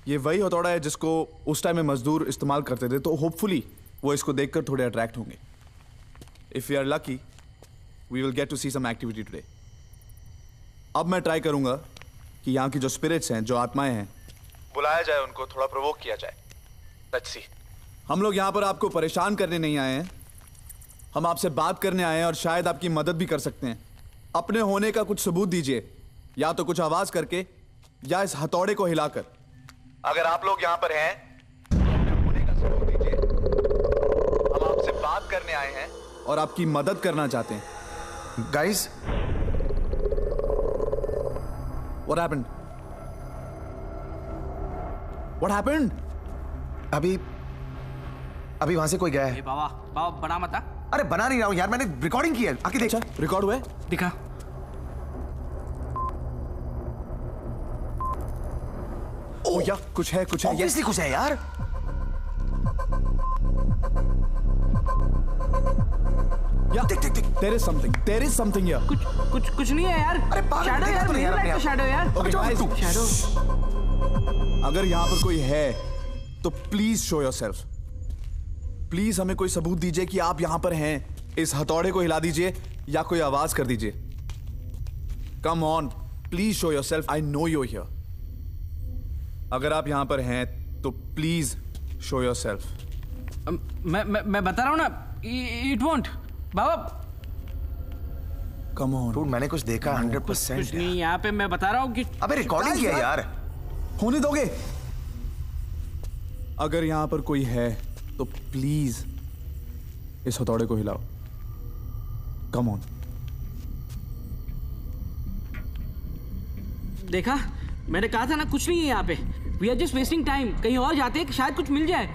ये वही हथौड़ा है जिसको उस टाइम में मजदूर इस्तेमाल करते थे, तो होपफुली वो इसको देखकर थोड़े अट्रैक्ट होंगे। If we are lucky we will get to see some activity today. अब मैं ट्राई करूंगा कि यहाँ की जो स्पिरिट्स हैं, जो आत्माएं हैं, बुलाया जाए, उनको थोड़ा प्रोवोक किया जाए। Let's see. हम लोग यहाँ पर आपको परेशान करने नहीं आए हैं। हम आपसे बात करने आए हैं और शायद आपकी मदद भी कर सकते हैं। अपने होने का कुछ सबूत दीजिए, या तो कुछ आवाज करके या इस हथौड़े को हिलाकर। अगर आप लोग यहाँ पर हैं तो अपने होने का सबूत दीजिए। हम आपसे बात करने आए हैं और आपकी मदद करना चाहते हैं। Guys What happened? What happened? अभी वहां से कोई गया है। बाबा बाबा बना मत। अरे बना नहीं रहा हूं यार, मैंने रिकॉर्डिंग की है। आके देख। अच्छा रिकॉर्ड हुआ है? दिखा। ओ या कुछ है, कुछ है। ऑब्वियसली कुछ है यार। या देख देख देख। There is something. There is something here. कुछ नहीं है यार। अरे शैडो यार, तो यार अपने शैडो यार। Okay, guys. शैडो। अगर यहाँ पर कोई है तो प्लीज शो योरसेल्फ। प्लीज हमें कोई सबूत दीजिए कि आप यहाँ पर हैं। इस हथौड़े को हिला दीजिए या कोई आवाज कर दीजिए। Come on, please show yourself. I know you here. अगर आप यहाँ पर हैं तो प्लीज शो योरसेल्फ। मैं बता रहा हूँ ना, it won't. Baba come on. Dude मैंने कुछ देखा 100%। कुछ नहीं यहाँ पे, मैं बता रहा हूँ कि अबे रिकॉर्डिंग किया यार। होने दोगे? अगर यहां पर कोई है तो प्लीज इस हथौड़े को हिलाओ। Come on. देखा, मैंने कहा था ना कुछ नहीं है यहाँ पे। We are just wasting time. कहीं और जाते हैं, शायद कुछ मिल जाए।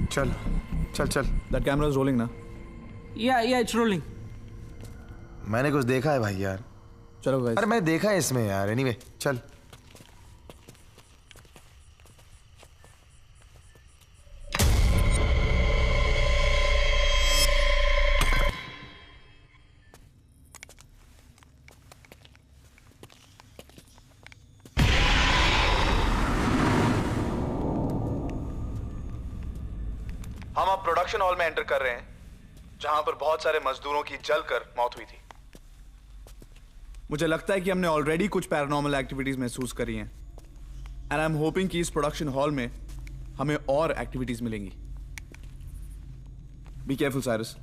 चल चल चल। दैट कैमरा इज रोलिंग ना? या इट्स रोलिंग। मैंने कुछ देखा है भाई यार। चलो गाइस। अरे मैंने देखा है इसमें यार। एनीवे चल। हम अब प्रोडक्शन हॉल में एंटर कर रहे हैं जहां पर बहुत सारे मजदूरों की जलकर मौत हुई थी। मुझे लगता है कि हमने ऑलरेडी कुछ पैरानॉर्मल एक्टिविटीज महसूस करी हैं एंड आई एम होपिंग कि इस प्रोडक्शन हॉल में हमें और एक्टिविटीज मिलेंगी। Be careful Cyrus.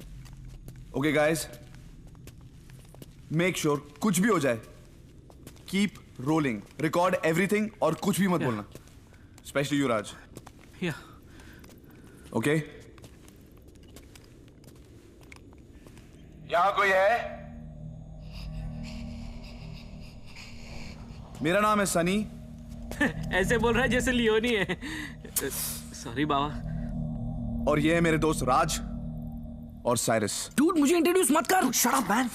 Okay guys, make sure कुछ भी हो जाए, कीप रोलिंग, रिकॉर्ड एवरीथिंग और कुछ भी मत बोलना, स्पेशली युवराज। ओके? यहां कोई है? मेरा नाम है सनी। ऐसे बोल रहा है जैसे लियोनी है। सॉरी बाबा। और ये है मेरे दोस्त राज और साइरस। डूड मुझे इंट्रोड्यूस मत कर। Shut up man.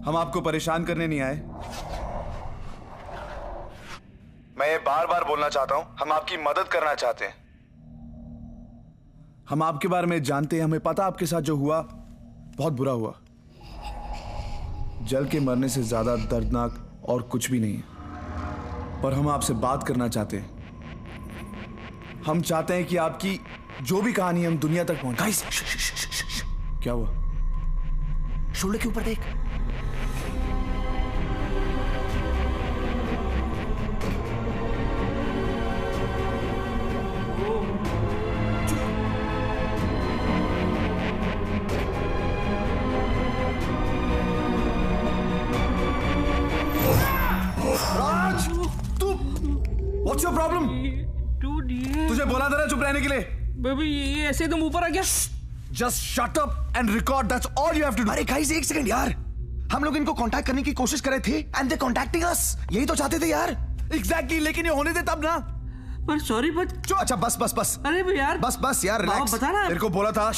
हम आपको परेशान करने नहीं आए। मैं ये बार बार बोलना चाहता हूं, हम आपकी मदद करना चाहते हैं। हम आपके बारे में जानते हैं, हमें पता आपके साथ जो हुआ बहुत बुरा हुआ। जल के मरने से ज्यादा दर्दनाक और कुछ भी नहीं है। पर हम आपसे बात करना चाहते हैं। हम चाहते हैं कि आपकी जो भी कहानी है हम दुनिया तक पहुंचाएं। क्या हुआ? शोल्डर के ऊपर देख। राज, तू व्हाट्स योर प्रॉब्लम? तुझे बोला था ना चुप रहने के लिए। बेबी ये ऐसे तुम ऊपर आ गया। Just shut up and record, that's all you have to do. अरे गाइस एक सेकंड यार, हम लोग इनको कांटेक्ट करने की कोशिश कर रहे थे एंड दे कांटेक्टिंग अस। यही तो चाहते थे यार। एग्जैक्टली, लेकिन ये होने दे तब ना। पर सॉरी बट अच्छा बस बस बस। अरे यार बस यार रिलैक्स। बता ना। तेरे को बोला था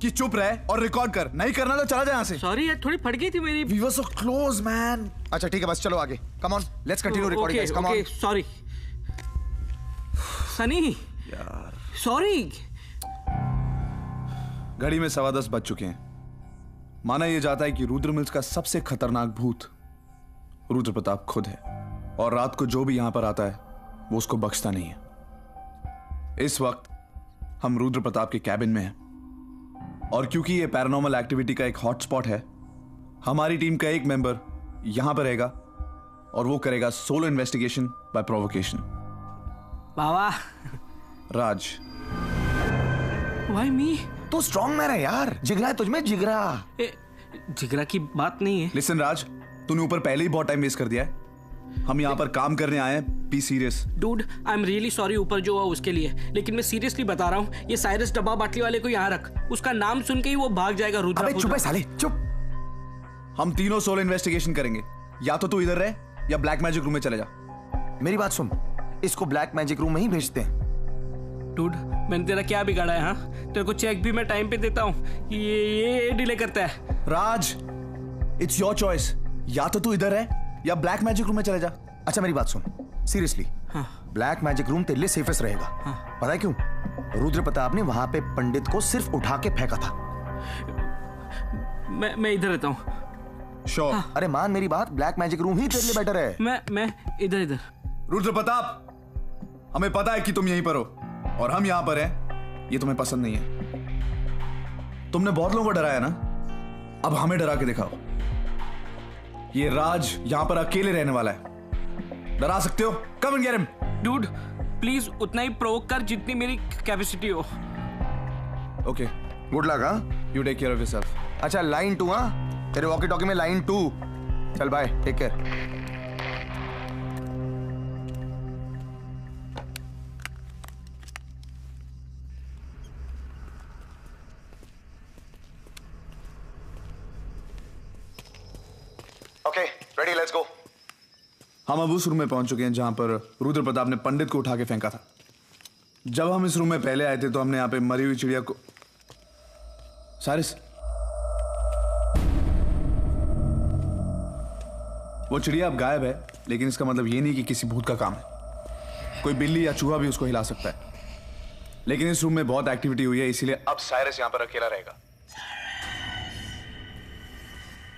कि चुप रहे और रिकॉर्ड कर, नहीं करना तो चला जा यहाँ से। सॉरी यार, थोड़ी फट गई थी मेरी। We were so close man. अच्छा ठीक है, बस चलो आगे। Come on, let's continue recording guys, come on. Sorry Sunny यार, सॉरी। घड़ी में 10:15 बज चुके हैं। माना यह जाता है कि रुद्र मिल्स का सबसे खतरनाक भूत रुद्र प्रताप खुद है, और रात को जो भी यहां पर आता है वो उसको बख्शता नहीं है। इस वक्त हम रुद्र प्रताप के कैबिन में हैं, और क्योंकि ये पैरानॉर्मल एक्टिविटी का एक हॉटस्पॉट है, हमारी टीम का एक मेंबर यहां पर रहेगा और वो करेगा solo investigation by provocation. Baba Raj, why मी? तू स्ट्रॉन्ग मैन है यार, जिगरा है तुझमें, जिगरा। जिगरा की बात नहीं है। लिसन राज, तूने ऊपर पहले ही बहुत टाइम वेस्ट कर दिया है। हम यहाँ पर काम करने आए हैं, be serious. Dude I am really sorry ऊपर जो हुआ उसके लिए, लेकिन मैं सीरियसली बता रहा हूँ, ये साइरस डब्बा बाटली वाले को यहाँ रख। उसका नाम सुन के ही वो भाग जाएगा। रुद्र अबे चुप है साले, चुप। हम तीनों सोलो इन्वेस्टिगेशन करेंगे। या तो तू इधर रहे या ब्लैक मैजिक रूम में चले जा। मेरी बात सुन, इसको ब्लैक मैजिक रूम में ही भेजते हैं। डूड मैंने तेरा क्या बिगाड़ा है? हाँ, तेरे को चेक भी मैं टाइम पे देता हूँ, ये डिले करता है। राज, इट्स योर चॉइस। या तो तू इधर है या ब्लैक मैजिक रूम में चले जा। अच्छा मेरी बात सुन, सीरियसली, ब्लैक मैजिक रूम तेरे लिए सेफेस्ट रहेगा। पता है क्यों? रुद्र प्रताप ने वहां पे पंडित को सिर्फ उठा के फेंका था। मैं इधर रहता हूँ। श्योर? अरे मान मेरी बात, ब्लैक मैजिक रूम ही तेरे लिए बेटर है। मैं इधर। रुद्र प्रताप, हमें पता है कि तुम यहीं पर हो और हम यहां पर हैं, ये तुम्हें पसंद नहीं है। तुमने बहुत लोगों को डराया ना, अब हमें डरा के दिखाओ। ये राज यहां पर अकेले रहने वाला है, डरा सकते हो? Come and get him. Dude please उतना ही प्रोवोक कर जितनी मेरी कैपेसिटी हो। Okay, good luck. हाँ, you take care of yourself. अच्छा लाइन 2। हाँ, तेरे वॉकी टॉकी में लाइन 2। चल bye, take care. Okay ready, let's go. हम अब उस रूम में पहुंच चुके हैं जहां पर रुद्र प्रताप ने पंडित को उठा के फेंका था। जब हम इस रूम में पहले आए थे तो हमने यहां पे मरी हुई चिड़िया को। सारिस, वो चिड़िया अब गायब है, लेकिन इसका मतलब ये नहीं कि किसी भूत का काम है। कोई बिल्ली या चूहा भी उसको हिला सकता है। लेकिन इस रूम में बहुत एक्टिविटी हुई है, इसीलिए अब साइरस यहां पर अकेला रहेगा।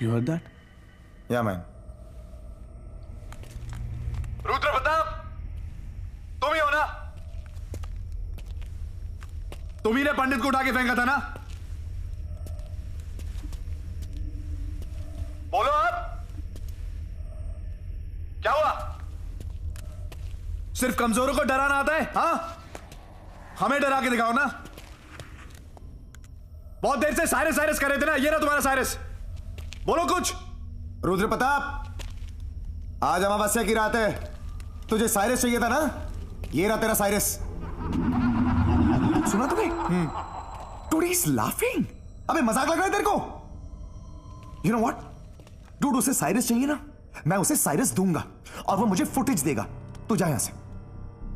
You heard that? या मैन। रुद्र प्रताप, तुम ही हो ना? तुम ही ने पंडित को उठा के फेंका था ना? बोलो आप, क्या हुआ? सिर्फ कमजोरों को डराना आता है? हाँ, हमें डरा के दिखाओ ना। बहुत देर से साइरस साइरस कर रहे थे ना, ये ना तुम्हारा साइरस। बोलो कुछ। रुद्र प्रताप, आज अमावस्या की रात है, तुझे साइरस चाहिए था ना? ये रहा तेरा साइरस। सुना तुम्हें? Today is laughing. अबे मजाक लग रहा है तेरे को? यू नो व्हाट, डूड उसे साइरस चाहिए ना, मैं उसे साइरस दूंगा और वो मुझे फुटेज देगा। तू जा यहां से।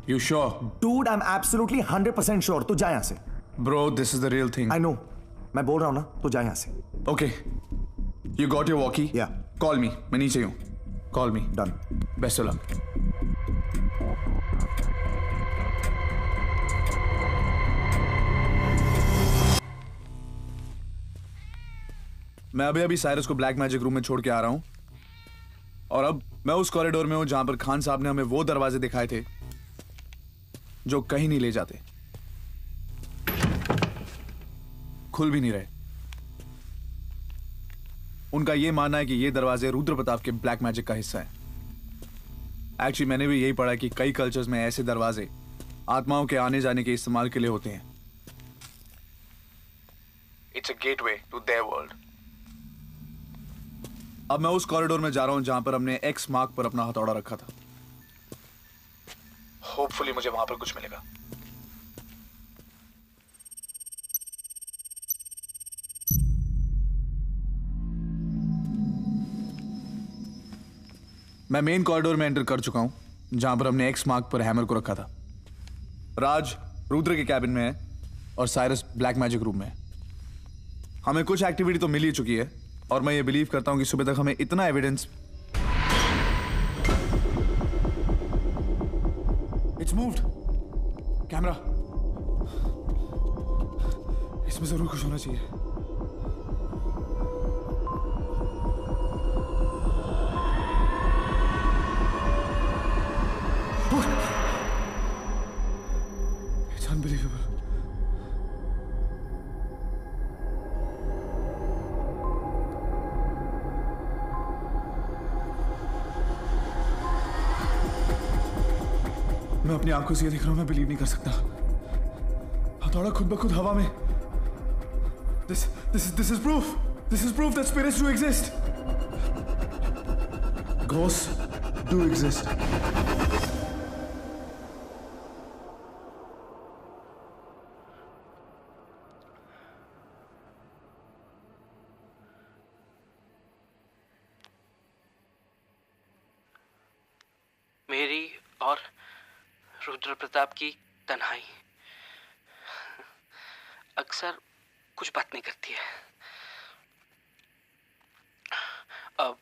You sure? Dude, I'm absolutely 100% sure. तू जा यहां से। Bro, this is the real thing. I know. मैं बोल रहा हूं ना, तू जा यहां से। Okay. You got your walkie? Yeah. Call me. मैं नीचे हूं। Call me. Done. Best of luck. मैं अभी साइरस को ब्लैक मैजिक रूम में छोड़ के आ रहा हूं और अब मैं उस कॉरिडोर में हूं जहां पर खान साहब ने हमें वो दरवाजे दिखाए थे जो कहीं नहीं ले जाते, खुल भी नहीं रहे। उनका यह मानना है कि ये दरवाजे रुद्र प्रताप के ब्लैक मैजिक का हिस्सा है। एक्चुअली मैंने भी यही पढ़ा कि कई कल्चर्स में ऐसे दरवाजे आत्माओं के आने जाने के इस्तेमाल के लिए होते हैं। It's a gateway to their world. अब मैं उस कॉरिडोर में जा रहा हूं जहां पर हमने एक्स मार्क पर अपना हथौड़ा रखा था। होपफुली मुझे वहां पर कुछ मिलेगा। मैं मेन कॉरिडोर में एंटर कर चुका हूं जहां पर हमने एक्स मार्क पर हैमर को रखा था। राज रुद्र के कैबिन में है और साइरस ब्लैक मैजिक रूम में है। हमें कुछ एक्टिविटी तो मिल ही चुकी है और मैं ये बिलीव करता हूं कि सुबह तक हमें इतना एविडेंस। It's moved. कैमरा, इसमें जरूर कुछ होना चाहिए। It's unbelievable. मैं अपनी आंखों से ये देख रहा हूं, मैं बिलीव नहीं कर सकता। हथौड़ा खुद ब खुद हवा में। This is proof. This is proof that spirits do exist. Ghosts do exist. मेरी और रुद्र प्रताप की तन्हाई अक्सर कुछ बात नहीं करती है। अब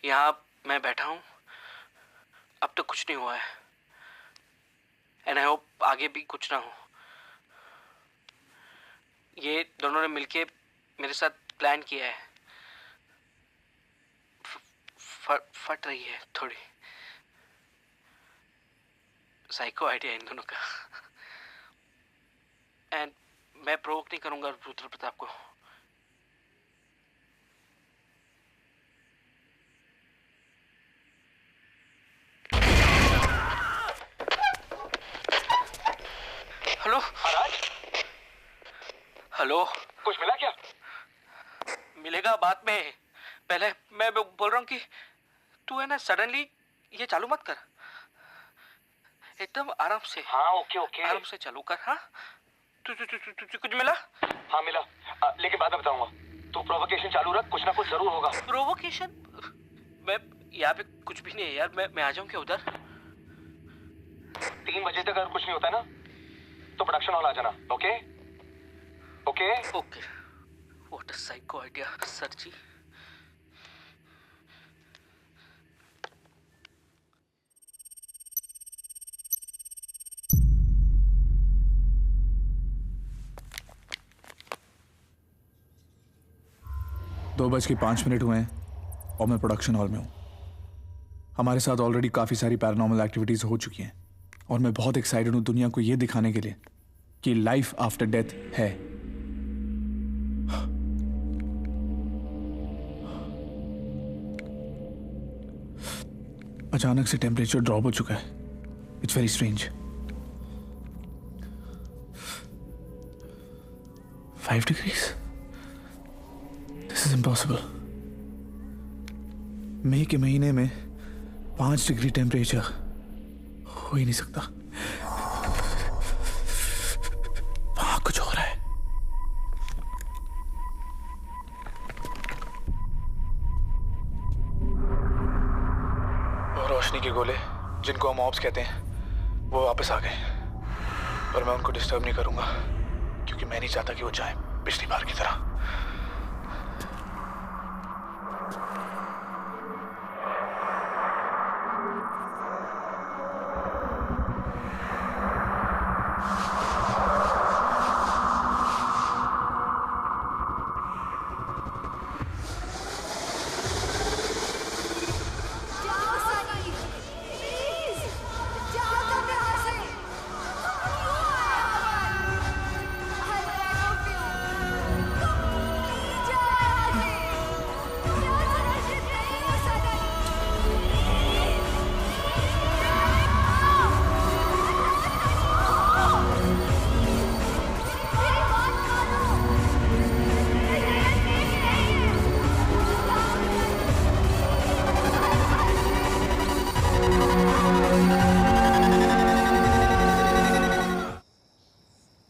यहाँ मैं बैठा हूँ, अब तो कुछ नहीं हुआ है एंड आई होप आगे भी कुछ ना हो। ये दोनों ने मिलके मेरे साथ प्लान किया है। फट रही है थोड़ी साइको आइडिया इन दोनों का एंड मैं प्रोवोक नहीं करूंगा रुद्र प्रताप को। हेलो हेलो, कुछ मिला क्या? मिलेगा बाद में। पहले मैं बोल रहा हूँ कि तू है ना सडनली ये चालू मत कर, एकदम आराम से। हाँ ओके ओके, आराम से चालू कर। हाँ तू कुछ मिला? हाँ मिला, लेकिन बाद में बताऊंगा। तू प्रोवोकेशन चालू रख, कुछ ना कुछ जरूर होगा। प्रोवोकेशन? मैं यहाँ पे कुछ भी नहीं है यार। मैं आ जाऊँ क्या उधर? 3 बजे तक अगर कुछ नहीं होता ना तो प्रोडक्शन हॉल आ जाना। Okay okay okay. What a psycho idea sir ji. दो 2:05 हुए हैं और मैं प्रोडक्शन हॉल में हूं। हमारे साथ ऑलरेडी काफी सारी पैरानॉर्मल एक्टिविटीज हो चुकी हैं और मैं बहुत एक्साइटेड हूं दुनिया को यह दिखाने के लिए कि लाइफ आफ्टर डेथ है। अचानक से टेम्परेचर ड्रॉप हो चुका है। It's very strange. 5 degrees? This is impossible. मई के महीने में 5 डिग्री टेम्परेचर हो ही नहीं सकता। वहां कुछ हो रहा है। बोले, जिनको हम ऑब्स कहते हैं, वो वापस आ गए। पर मैं उनको डिस्टर्ब नहीं करूंगा, क्योंकि मैं नहीं चाहता कि वो जाए पिछली बार की तरह।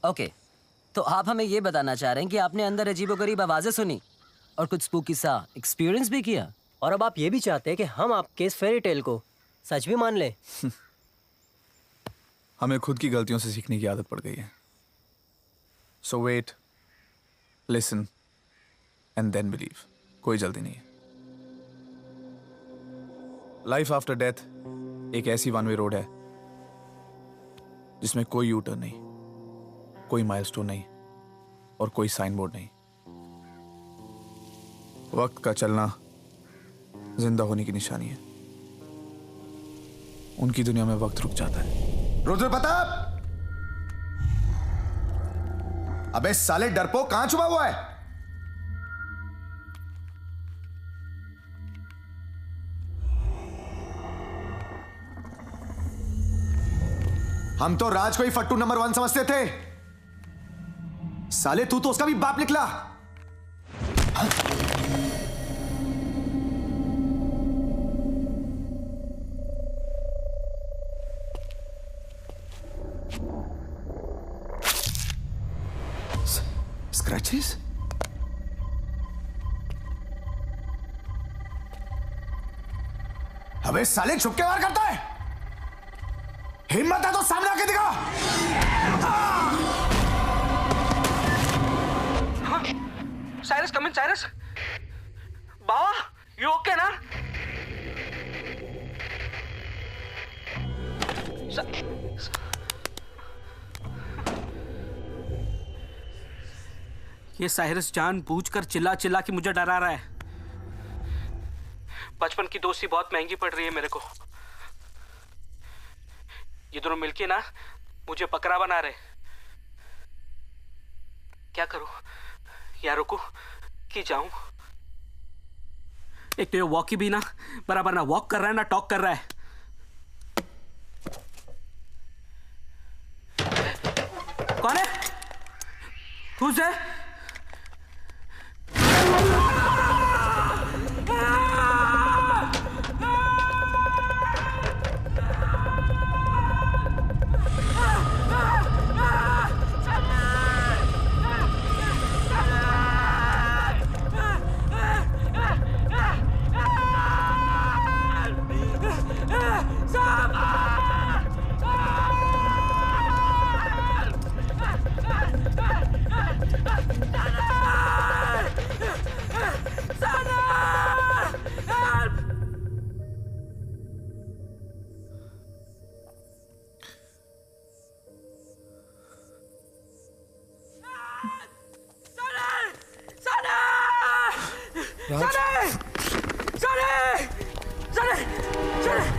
ओके, तो आप हमें ये बताना चाह रहे हैं कि आपने अंदर अजीबोगरीब आवाजें सुनी और कुछ स्पूकी सा एक्सपीरियंस भी किया, और अब आप ये भी चाहते हैं कि हम आपके इस फेरी टेल को सच भी मान लें। हमें खुद की गलतियों से सीखने की आदत पड़ गई है। So wait, listen and then believe. कोई जल्दी नहीं है। लाइफ आफ्टर डेथ एक ऐसी वन वे रोड है जिसमें कोई यू टर्न नहीं, कोई माइलस्टोन नहीं और कोई साइन बोर्ड नहीं। वक्त का चलना जिंदा होने की निशानी है। उनकी दुनिया में वक्त रुक जाता है। रुद्र प्रताप, अबे साले डरपोक, कहां छुपा हुआ है? हम तो राज को ही फट्टू नंबर 1 समझते थे। साले तू तो उसका भी बाप निकला। स्क्रैचेस? अबे साले छुप के वार करता है। हिम्मत है तो सामने आके दिखा। Cyrus, come in Cyrus. Baba, you okay ना? ये साइरस जानबूझकर चिल्ला चिल्ला के मुझे डरा रहा है। बचपन की दोस्ती बहुत महंगी पड़ रही है मेरे को। ये दोनों मिलके ना मुझे बकरा बना रहे। क्या करूं? या रुकूं कि जाऊं? एक तो ये वॉकी भी ना बराबर ना वॉक कर रहा है ना टॉक कर रहा है। कौन है? Who's there?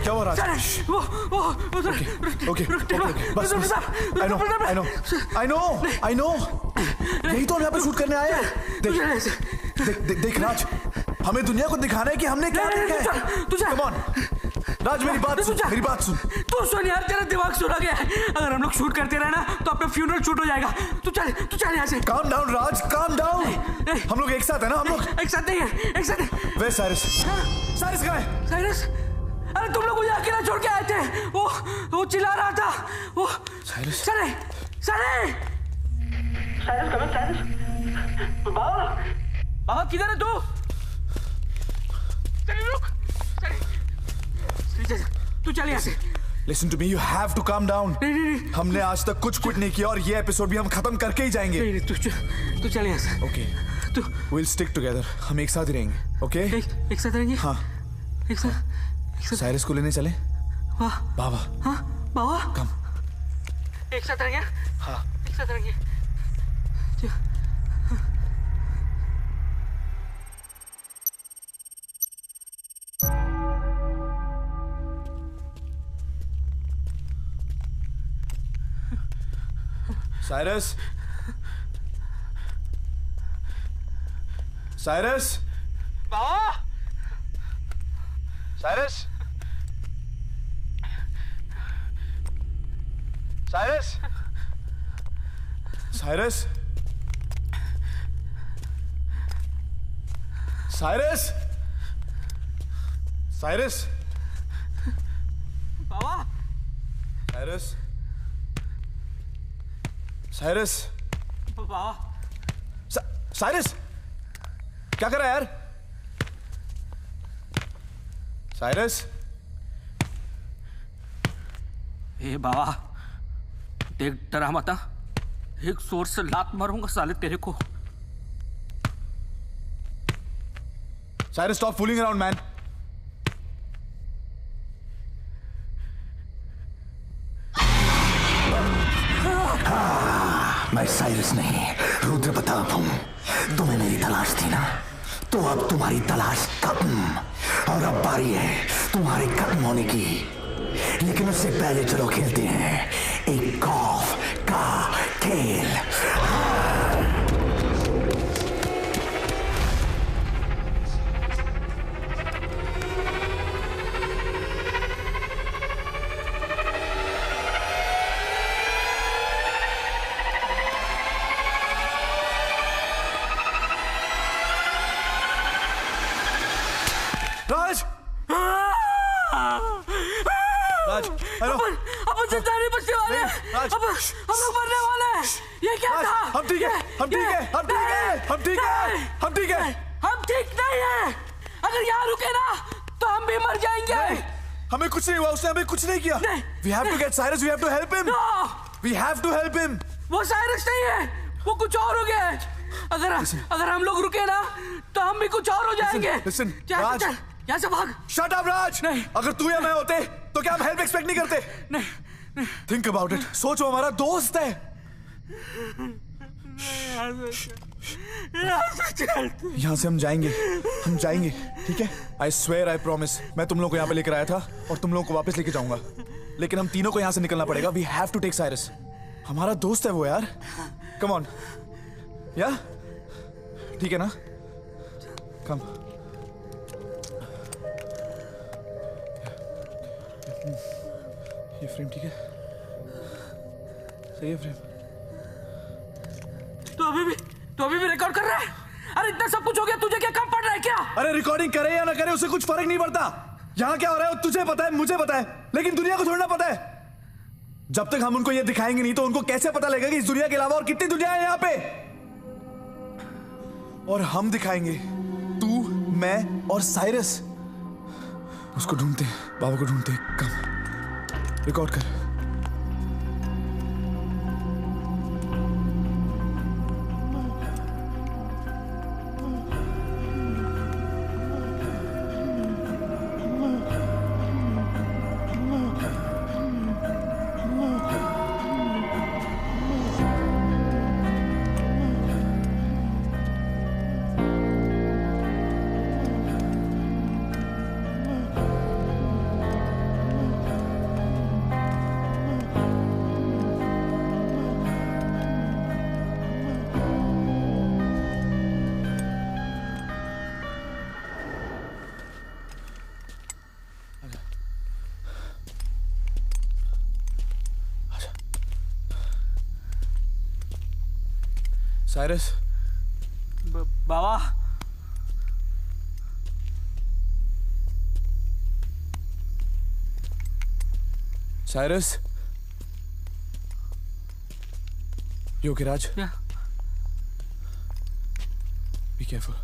क्या हुआ राज? ओके, बस आई नो यही तो हम यहाँ पे शूट करने आए हैं। देख राज, हमें दुनिया को दिखाना है कि हमने क्या देखा है। कम ऑन राज, मेरी बात सुन। तू सुन यार, तेरा दिमाग सुना गया है। अगर हम लोग शूट करते रहे ना तो अपना फ्यूनरल शूट हो जाएगा। तू चल यहाँ से। काम डाउन राज, काम डाउन। हम लोग एक साथ है ना? हम लोग एक साथ नहीं है, एक साथ है। वे साइरस कहाँ है? साइरस, अरे तुम लोग मुझे अकेला छोड़ के आए थे। वो चिल्ला रहा था। वो साइरस, साइरस कम, साइरस। बाबा किधर है तू? रुक। तू चल यहाँ से। Listen to me, you have to calm down. नहीं। हमने आज तक कुछ क्विट नहीं किया और ये एपिसोड भी हम खत्म करके ही जाएंगे। नहीं, तू चल यहाँ से। Okay. We'll stick together. हम एक साथ ही रहेंगे, okay? एक साथ रहेंगे? हाँ। एक साथ। साइरस को लेने चले? वाह। बाबा। हाँ, बाबा। कम। एक साथ रहेंगे? हाँ। एक साथ रहेंगे। साइरस, साइरस, बाबा, Cyrus, Cyrus, Cyrus, Cyrus, Cyrus, बाबा, साइरस, साइरस, बाबा, साइरस, क्या कर रहा है यार? साइरस, ए बाबा, देख डरा मत, एक जोर से लात मारूंगा साले तेरे को। Cyrus, stop fooling around, man. मैं साइरस नहीं, रुद्र प्रताप हूं। तुम्हें मेरी तलाश थी ना, तो अब तुम्हारी तलाश खत्म और अब बारी है तुम्हारे खत्म होने की। लेकिन उससे पहले चलो खेलते हैं एक खौफ का खेल। राज, राज, अपन जिंदा नहीं बचने वाले। हम लोग मरने वाले हैं। ये क्या था? हम ठीक है, हम ठीक है, हम ठीक है, हम ठीक है, हम ठीक है। हम ठीक नहीं है। अगर यहाँ रुके ना तो हम भी मर जाएंगे। हमें कुछ नहीं हुआ, उसने हमें कुछ नहीं किया। We have to get Cyrus, we have to help him. We have to help him. वो साइरस नहीं है, वो कुछ और हो गया है। अगर हम लोग रुके ना तो हम भी कुछ और हो जाएंगे। Listen, राज, यहाँ से भाग। Shut up, राज। नहीं, अगर तू या मैं होते तो क्या हम हेल्प एक्सपेक्ट नहीं करते? नहीं। Think about it. सोचो, हमारा दोस्त है। यहाँ से हम जाएंगे, हम जाएंगे, ठीक है? I swear, I promise. मैं तुम लोगों को यहाँ पे लेकर आया था और तुम लोगों को वापस लेके जाऊंगा। लेकिन हम तीनों को यहाँ से निकलना पड़ेगा। We have to take Cyrus. हमारा दोस्त है वो यार। Come on. या? ठीक है ना? Come. ये फ्रेम ठीक है? सही है फ्रेम? तो अभी भी रिकॉर्ड कर रहा है? अरे इतना सब कुछ हो गया, तुझे क्या कम पड़ रहा है क्या? अरे रिकॉर्डिंग करे या ना करे उससे कुछ फर्क नहीं पड़ता। यहाँ क्या हो रहा है तुझे पता है, मुझे पता है, लेकिन दुनिया को थोड़ा ना पता है। जब तक हम उनको ये दिखाएंगे नहीं तो उनको कैसे पता लगेगा कि इस दुनिया के अलावा और कितनी दुनिया है यहाँ पे? और हम दिखाएंगे, तू, मैं और साइरस। उसको ढूंढते, बाबा को ढूंढते। कम रिकॉर्ड कर। साइरस, बाबा, Cyrus, you okay, Raj? Yeah. Be careful.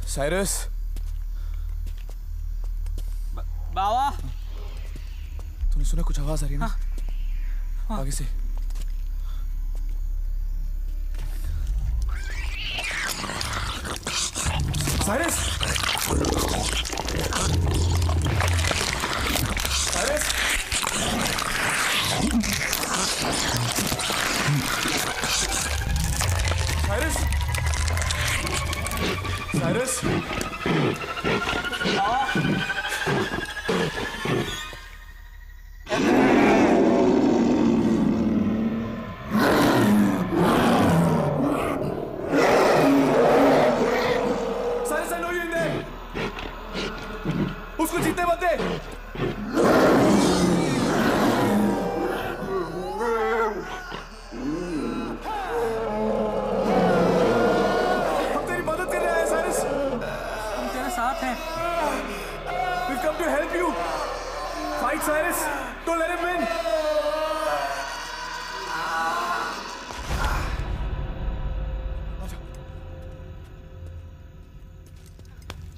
Cyrus, बाबा तूने सुना कुछ आवाज आ रही है ना? आगे से। साइरस! साइरस! साइरस! साइरस! उसको जीतने मत दे। हम तेरी मदद कर रहे हैं साइरस। हम तेरे साथ हैं। We've come to help you. Fight Cyrus. Don't let him win.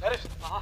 Cyrus, हाँ।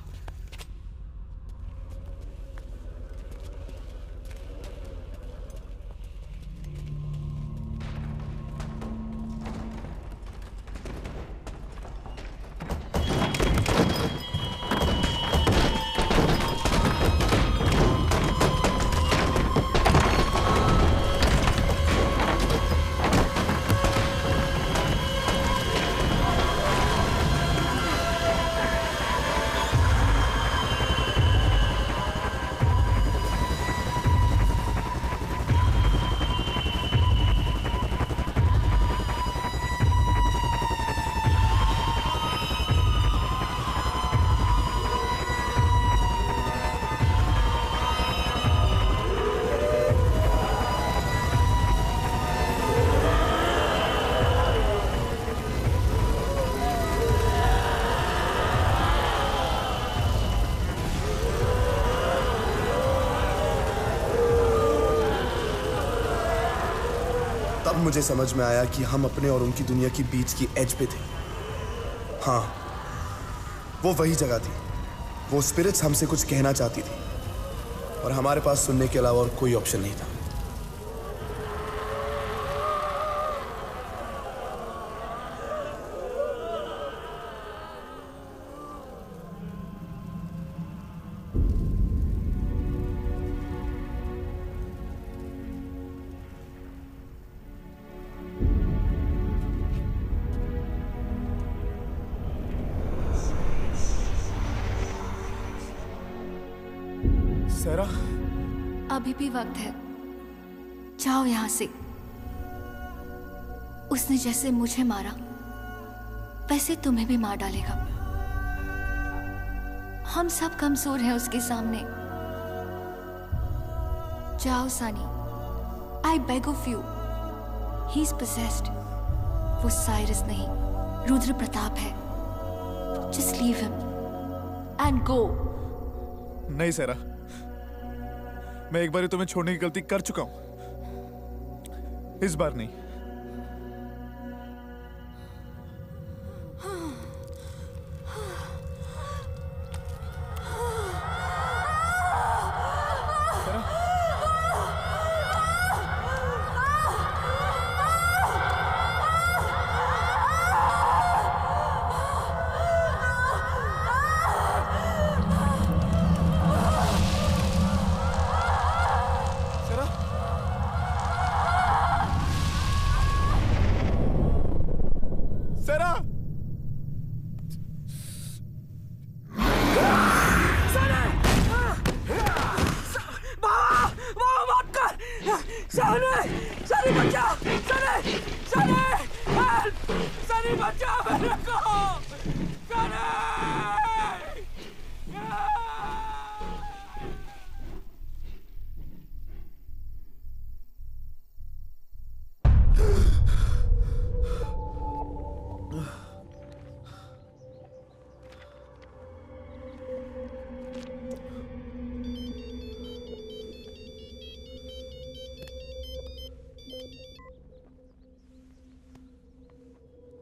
तब मुझे समझ में आया कि हम अपने और उनकी दुनिया की बीच की एज पे थे। हाँ, वो वही जगह थी। वो स्पिरिट्स हमसे कुछ कहना चाहती थी और हमारे पास सुनने के अलावा और कोई ऑप्शन नहीं था। सेरा, अभी भी वक्त है, जाओ यहां से। उसने जैसे मुझे मारा वैसे तुम्हें भी मार डालेगा। हम सब कमजोर हैं उसके सामने। जाओ Sunny, I beg of you. He is possessed. वो साइरस नहीं, रुद्र प्रताप है। Just leave him and go. नहीं सेरा, मैं एक बार तुम्हें छोड़ने की गलती कर चुका हूं, इस बार नहीं।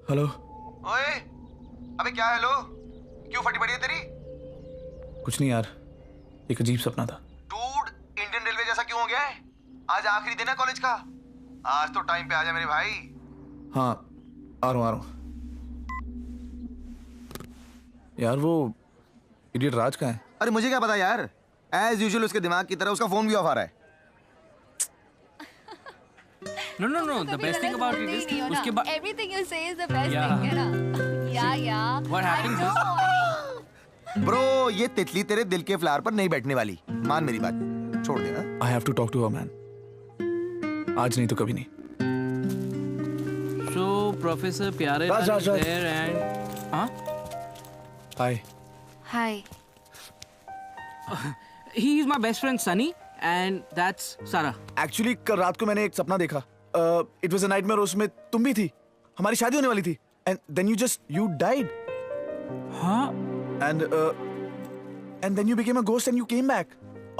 हेलो। ओए, अबे क्या हेलो? क्यों फटी पड़ी है तेरी? कुछ नहीं यार, एक अजीब सपना था। डूड, इंडियन रेलवे जैसा क्यों हो गया है? आज आखिरी दिन है कॉलेज का। आज तो टाइम पे आ जा मेरे भाई। हाँ, आ रहा हूँ। यार वो इडियट राज कहाँ है? अरे मुझे क्या पता यार, एज यूजुअल उसके दिमाग की तरह उसका फोन भी ऑफ आ रहा है। No, the best thing about it is उसके बाद Everything you say is the best Yeah. thing, है ना? Yeah. What happens is bro, ये तितली तेरे दिल के फ्लावर पर नहीं बैठने वाली। मान मेरी बात, छोड़ देना। I have to talk to her, man. आज नहीं तो कभी नहीं। So Professor प्यारे Raj. there and हाँ? Hi. Hi. He is my best friend Sunny and that's Sarah. Actually कल रात को मैंने एक सपना देखा। It was a nightmare, उसमें तुम भी थी। हमारी शादी होने वाली थी। And then you died. हाँ? And then you became a ghost and you came back.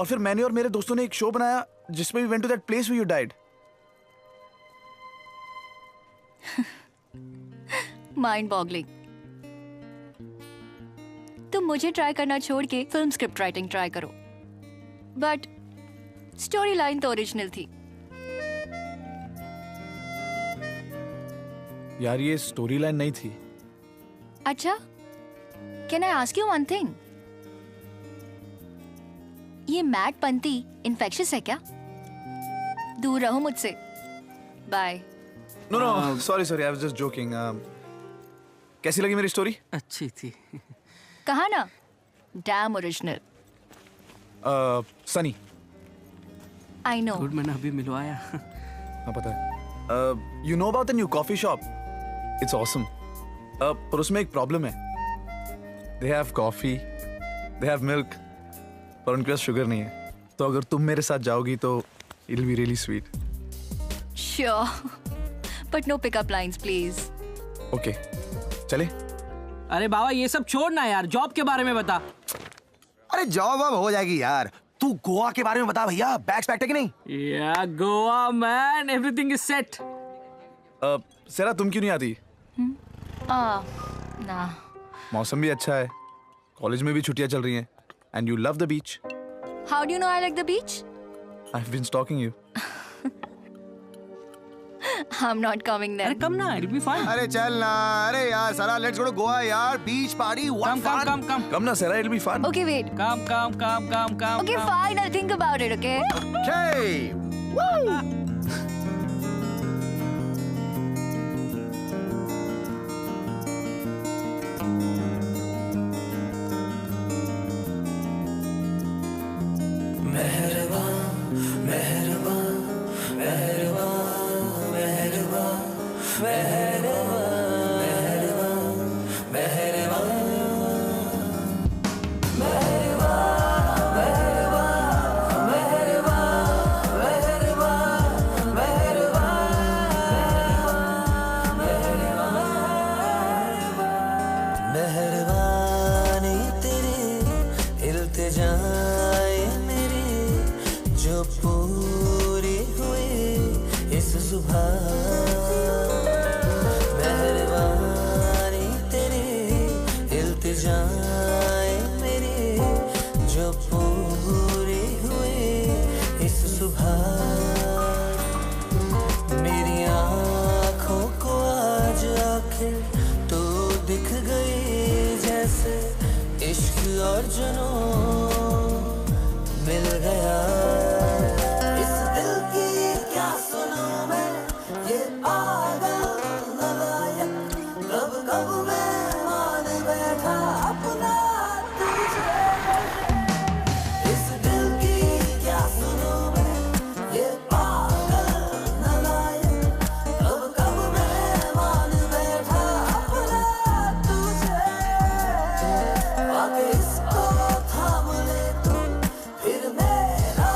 और फिर मैंने और मेरे दोस्तों ने एक शो बनाया जिसमें we went to that place where you died. Mind boggling. तुम मुझे ट्राई करना छोड़ के फिल्म स्क्रिप्ट राइटिंग ट्राई करो। बट स्टोरी लाइन तो ओरिजिनल थी। यार ये स्टोरी लाइन नहीं थी। अच्छा, can I ask you one thing? ये मैट पंती इन्फेक्शियस है क्या? दूर रहो मुझसे। Bye. No, sorry, I was just joking. कैसी लगी मेरी स्टोरी? अच्छी थी। कहा ना, dam original. Sunny. I know. Good, मैंने अभी मिलवाया। हाँ पता है। You know about the new coffee shop? It's awesome. पर उसमें एक प्रॉब्लम है। They have coffee, they have milk, पर उनके पास शुगर नहीं है। तो अगर तुम मेरे साथ जाओगी तो it'll be really sweet. Sure, but no pickup lines, please. Okay, चले? अरे बाबा ये सब छोड़ना यार, जॉब के बारे में बता। अरे जॉब अब हो जाएगी यार। तू गोवा के बारे में बता भैया, बैग्स पैक्ड है कि नहीं? Yeah, Goa man, everything is set. सेरा तुम क्यों नहीं आती? ना। मौसम भी अच्छा है, कॉलेज में भी छुट्टियां चल रही हैं, and you love the beach. How do you know I like the beach? I've been stalking you. I'm not coming there. अरे कम ना, it'll be fine. अरे चल ना, अरे यार सारा लेट्स गो टू गोवा यार, बीच पार्टी, Come ना सेरा, it'll be fun. Okay, wait. Come. Okay, fine. I'll think about it. Okay. Okay. Woo. इसको थाम ले तू, फिर मेरा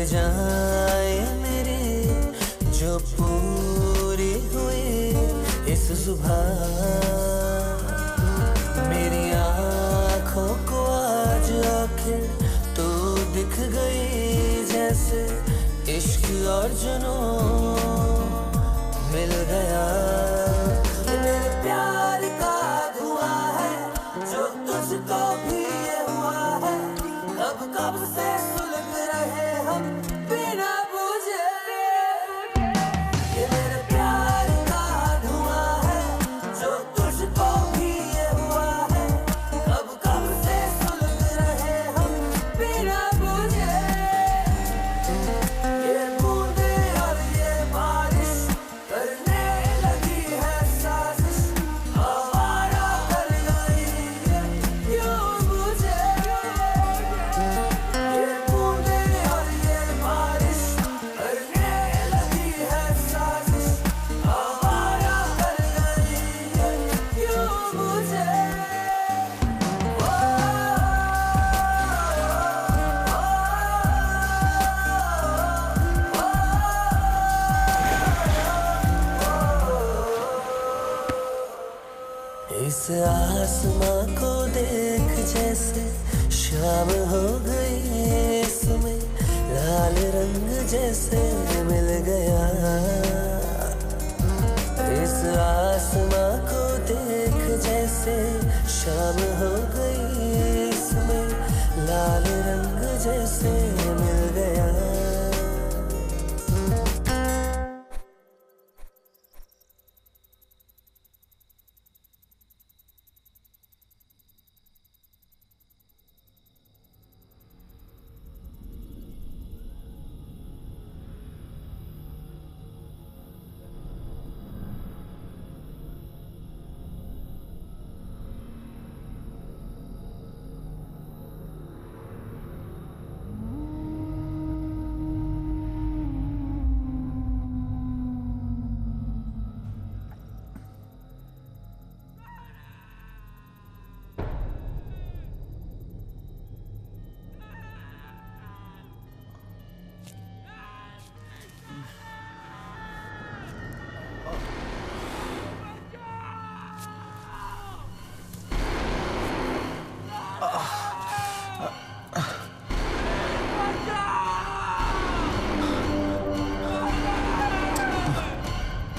जाए मेरे जो पूरी हुई इस सुबह, मेरी आँखों को आज आखिर तू दिख गई, जैसे इश्क और जुनून मिल गया। मेरे प्यार का धुआं है जो तुझको भी ये हुआ है, कब से सुलग रहे हम बिना बुझे। ये मेरे प्यार का धुआं है जो तुझको भी ये हुआ है, कब से सुलग रहे हम बिना बुझे। ये बूंदे और ये बारिश करने लगी है साजिश, आवारा कर गई है यूं मुझे। ये बूंदे और ये बारिश करने लगी है साजिश, आवारा कर गई है यूं मुझे। इस आसमां को देख जैसे शाम हो गई, इसमें लाल रंग जैसे मिल गया। इस आसमां को देख जैसे शाम हो गई, इसमें लाल रंग जैसे मिल गया।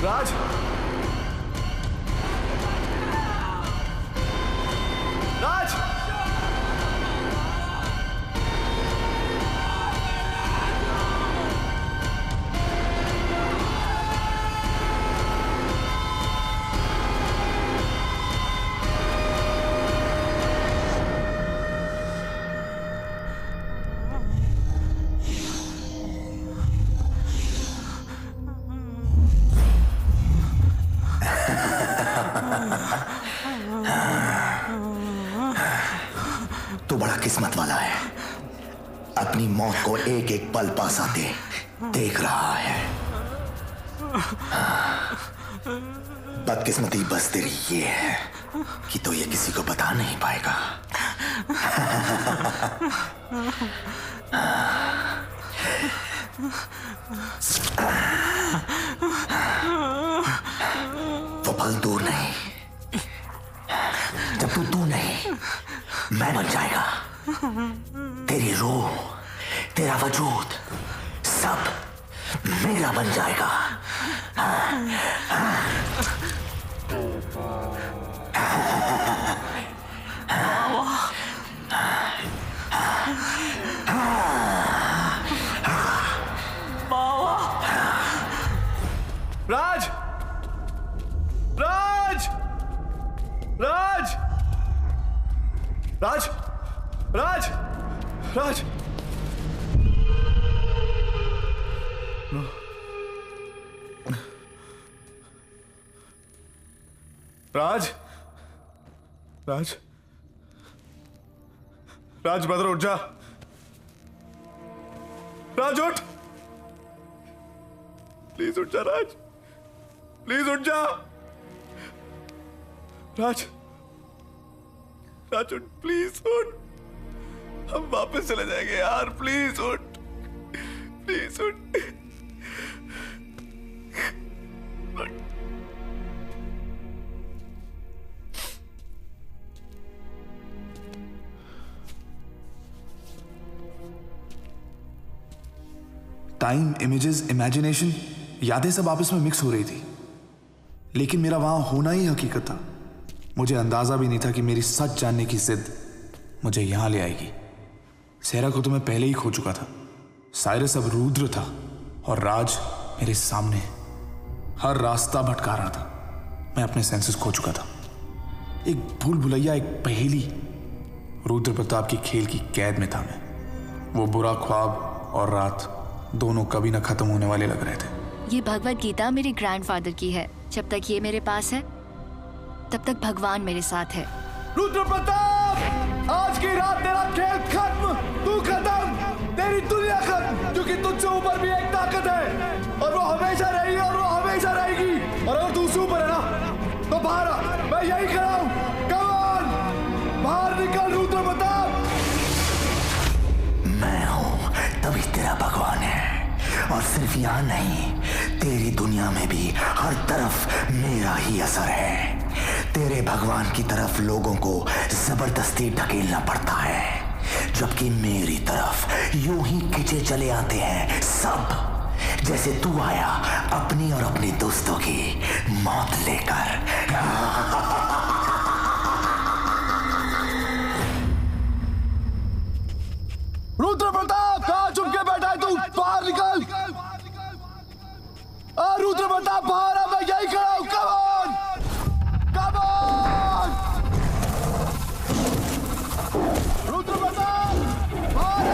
राज, राज, तू बड़ा किस्मत वाला है, अपनी मौत को एक एक पल पास आते देख रहा है। बदकिस्मती बस तेरी ये है कि तो ये किसी को बता नहीं पाएगा। वो पल दूर नहीं, जब तू नहीं मैं बन जाएगा। तेरी रूह, तेरा वजूद सब मेरा बन जाएगा। राज, राज, राज, राज, राज, राज, राज, राज, राज, ब्रदर उठ जा। राज उठ, प्लीज उठ जा राज, प्लीज उठ जा। राज, राज उठ, प्लीज उठ, हम वापस चले जाएंगे यार, प्लीज उठ, प्लीज उठ। टाइम, इमेजेस, इमेजिनेशन, यादें सब आपस में मिक्स हो रही थी, लेकिन मेरा वहां होना ही हकीकत था। मुझे अंदाजा भी नहीं था कि मेरी सच जानने की जिद मुझे यहां ले आएगी। सेहरा को तो मैं पहले ही खो चुका था। साइरस अब रुद्र था और राज मेरे सामने हर रास्ता भटका रहा था। मैं अपने सेंसेस खो चुका था। एक भूल भुलैया, एक पहेली। रुद्र प्रताप की खेल की कैद में था मैं। वो बुरा ख्वाब और रात दोनों कभी न खत्म होने वाले लग रहे थे। ये भगवत गीता मेरे ग्रैंडफादर की है। जब तक ये मेरे पास है तब तक भगवान मेरे साथ है। रुद्र प्रताप, आज की रात तेरा खेल खत्म, तू खत्म, तेरी दुनिया खत्म, क्योंकि तुझसे ऊपर भी एक ताकत है और वो हमेशा रही और वो हमेशा रहेगी। और अगर तू उससे ऊपर है ना तो बाहर आ, मैं यही खड़ा हूं। कम ऑन, बाहर निकल रुद्र प्रताप। मैं हूं तभी तेरा भगवान है, और सिर्फ यहाँ नहीं, तेरी दुनिया में भी हर तरफ मेरा ही असर है। तेरे भगवान की तरफ लोगों को जबरदस्ती ढकेलना पड़ता है, जबकि मेरी तरफ यूं ही खिंचे चले आते हैं सब, जैसे तू आया अपनी और अपने दोस्तों की मौत लेकर। रुद्र प्रताप, कहाँ चुप के बैठा है तू? बाहर निकल। रुद्र प्रताप बाहर आ, मैं यही खड़ा हूं। Come on, come on. Rudra Pratap बाहर आ।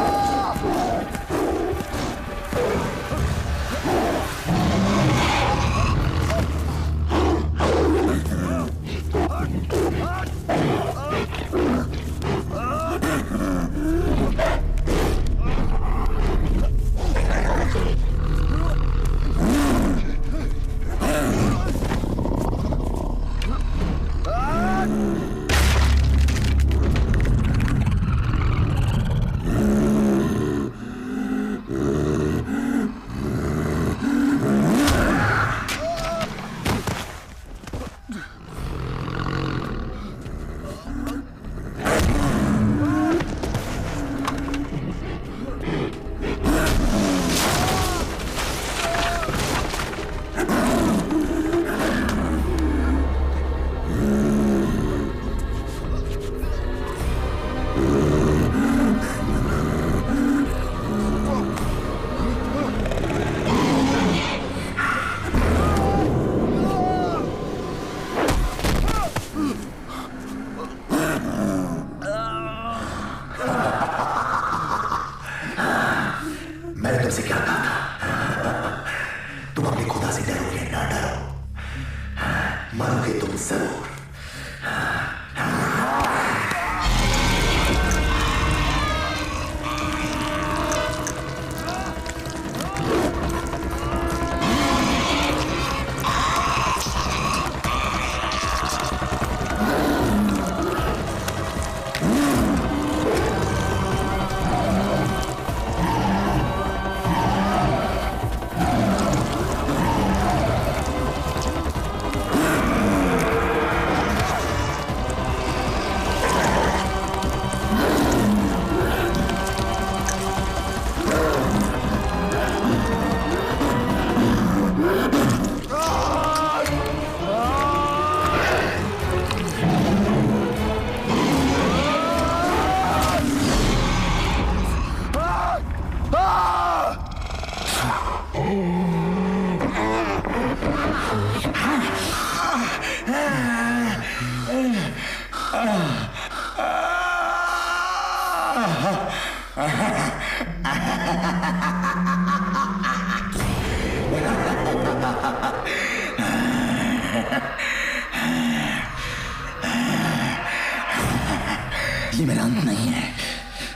ये मेरा अंत नहीं है,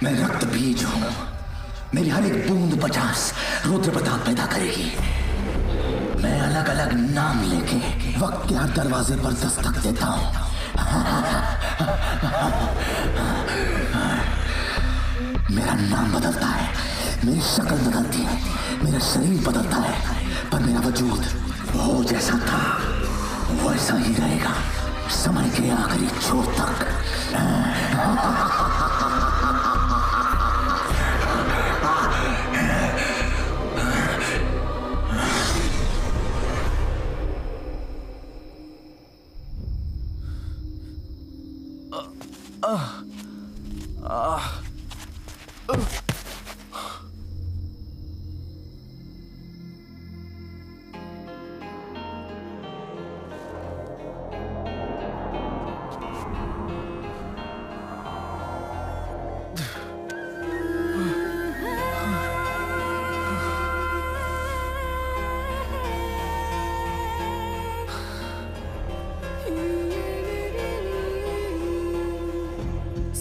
मैं रक्त बीज हूं। मेरी हर एक बूंद 50 रुद्र प्रताप पैदा करेगी। मैं अलग अलग नाम लेके वक्त के हर दरवाजे पर दस्तक देता हूं। मेरा नाम बदलता है मेरी शक्ल बदलती है, मेरा शरीर बदलता है, पर मेरा वजूद वो जैसा था वैसा ही रहेगा समय के आखिरी छोर तक।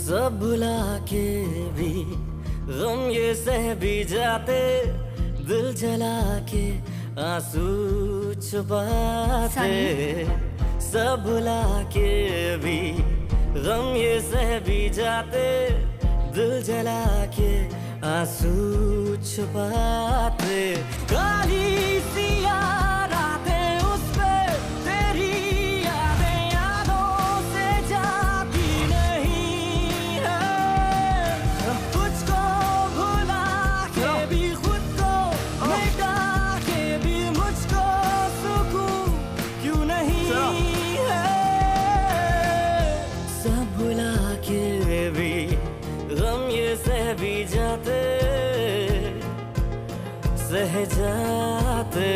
सब भुला के भी गम ये सह भी जाते, दिल जला के आंसू छुपाते। सब भुला के भी गम ये सह भी जाते, दिल जला के आंसू छुपाते। काली सी रातें उस पे तेरी यादें यादों से जाती नहीं है। तुझको भुला के भी खुद को मिटा के भी मुझको सुकून क्यों नहीं है। सब भुला के भी गम ये सह भी जाते, सह जाते।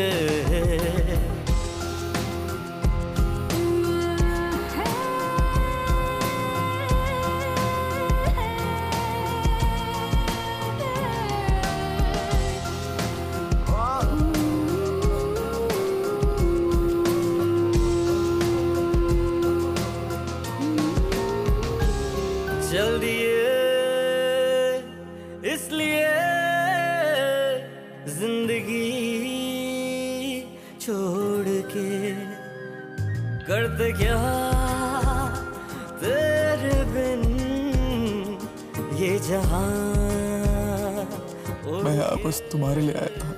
चल दिए इसलिए जिंदगी छोड़ के, करते क्या तेरे बिन ये जहां। मैं यहाँ बस तुम्हारे लिए आया था,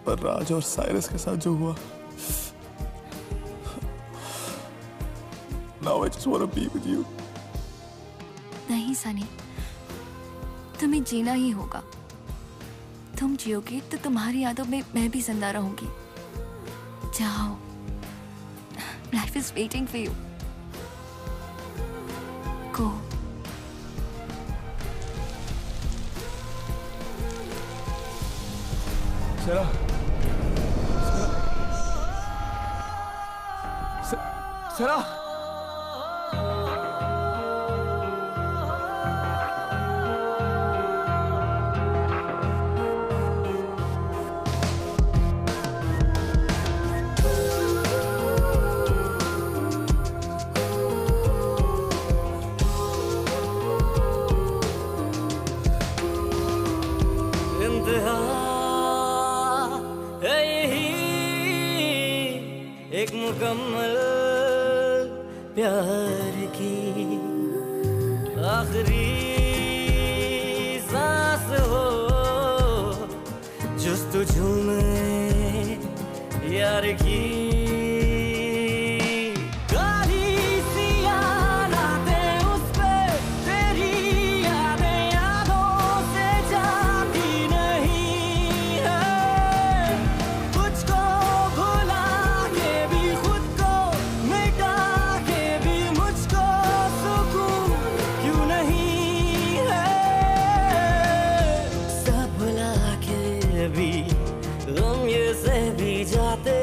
पर राज और साइरस के साथ जो हुआ, now I just want to be with you. नहीं सनी, तुम्हें जीना ही होगा। तुम जियोगे तो तुम्हारी यादों में मैं भी जिंदा रहूंगी। जाओ, life is waiting for you. Go. सेरा, सेरा, इंतहा है यही एक मुकम्मल प्यार की, आखिरी सांस हो जुस्तजू में यार की। काली सी रातें उस पे तेरी यादें यादों से जाती नहीं है। तुझको भुला के भी खुद को मिटा के भी मुझको सुकून क्यों नहीं है। सब भुला के भी गम ये सह भी जाते,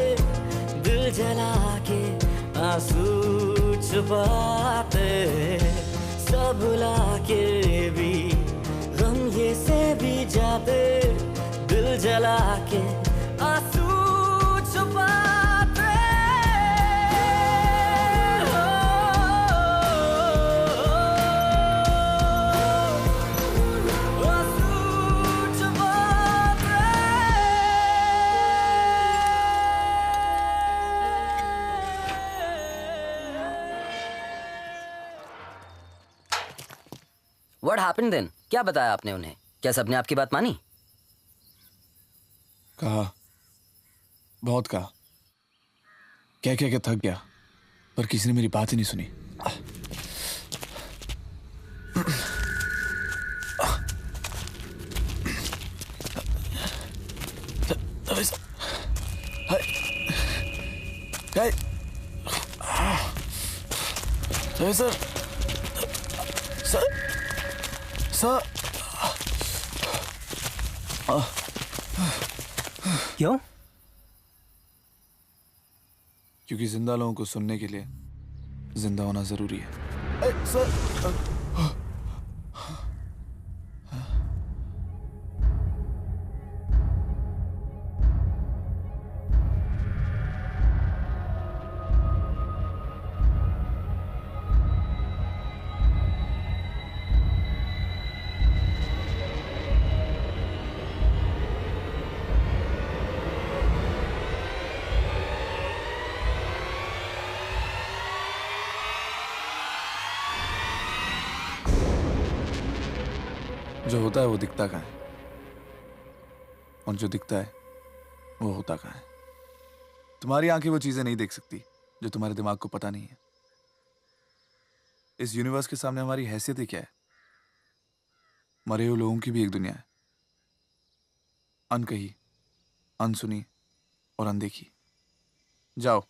दिल जला के आंसू छुपाते। सब भुला के भी गम ये सह भी जाते, दिल जला के आंसू छुपाते। What happened then? क्या बताया आपने उन्हें? क्या सबने आपकी बात मानी? कहा, बहुत कहा, क्या क्या क्या थक गया, पर किसी ने मेरी बात ही नहीं सुनी। सर, सर, क्यों? क्योंकि जिंदा लोगों को सुनने के लिए जिंदा होना जरूरी है। सर, जो होता है वो दिखता कहाँ है, और जो दिखता है वो होता कहाँ है। तुम्हारी आंखें वो चीजें नहीं देख सकती जो तुम्हारे दिमाग को पता नहीं है। इस यूनिवर्स के सामने हमारी हैसियत ही क्या है? मरे हुए लोगों की भी एक दुनिया है, अनकही, अनसुनी और अनदेखी। जाओ,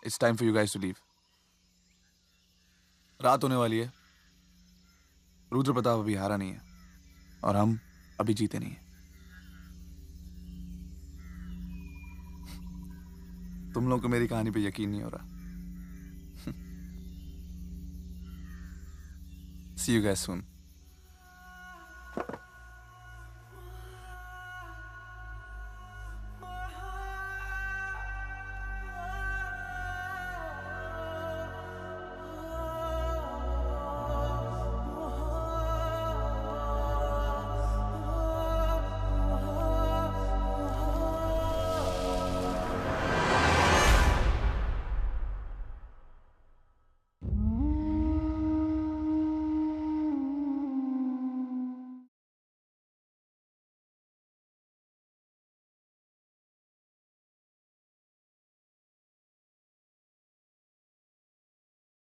it's time for you guys to leave. रात होने वाली है, रुद्र प्रताप अभी हारा नहीं है, और हम अभी जीते नहीं हैं। तुम लोगों को मेरी कहानी पे यकीन नहीं हो रहा। See you guys soon.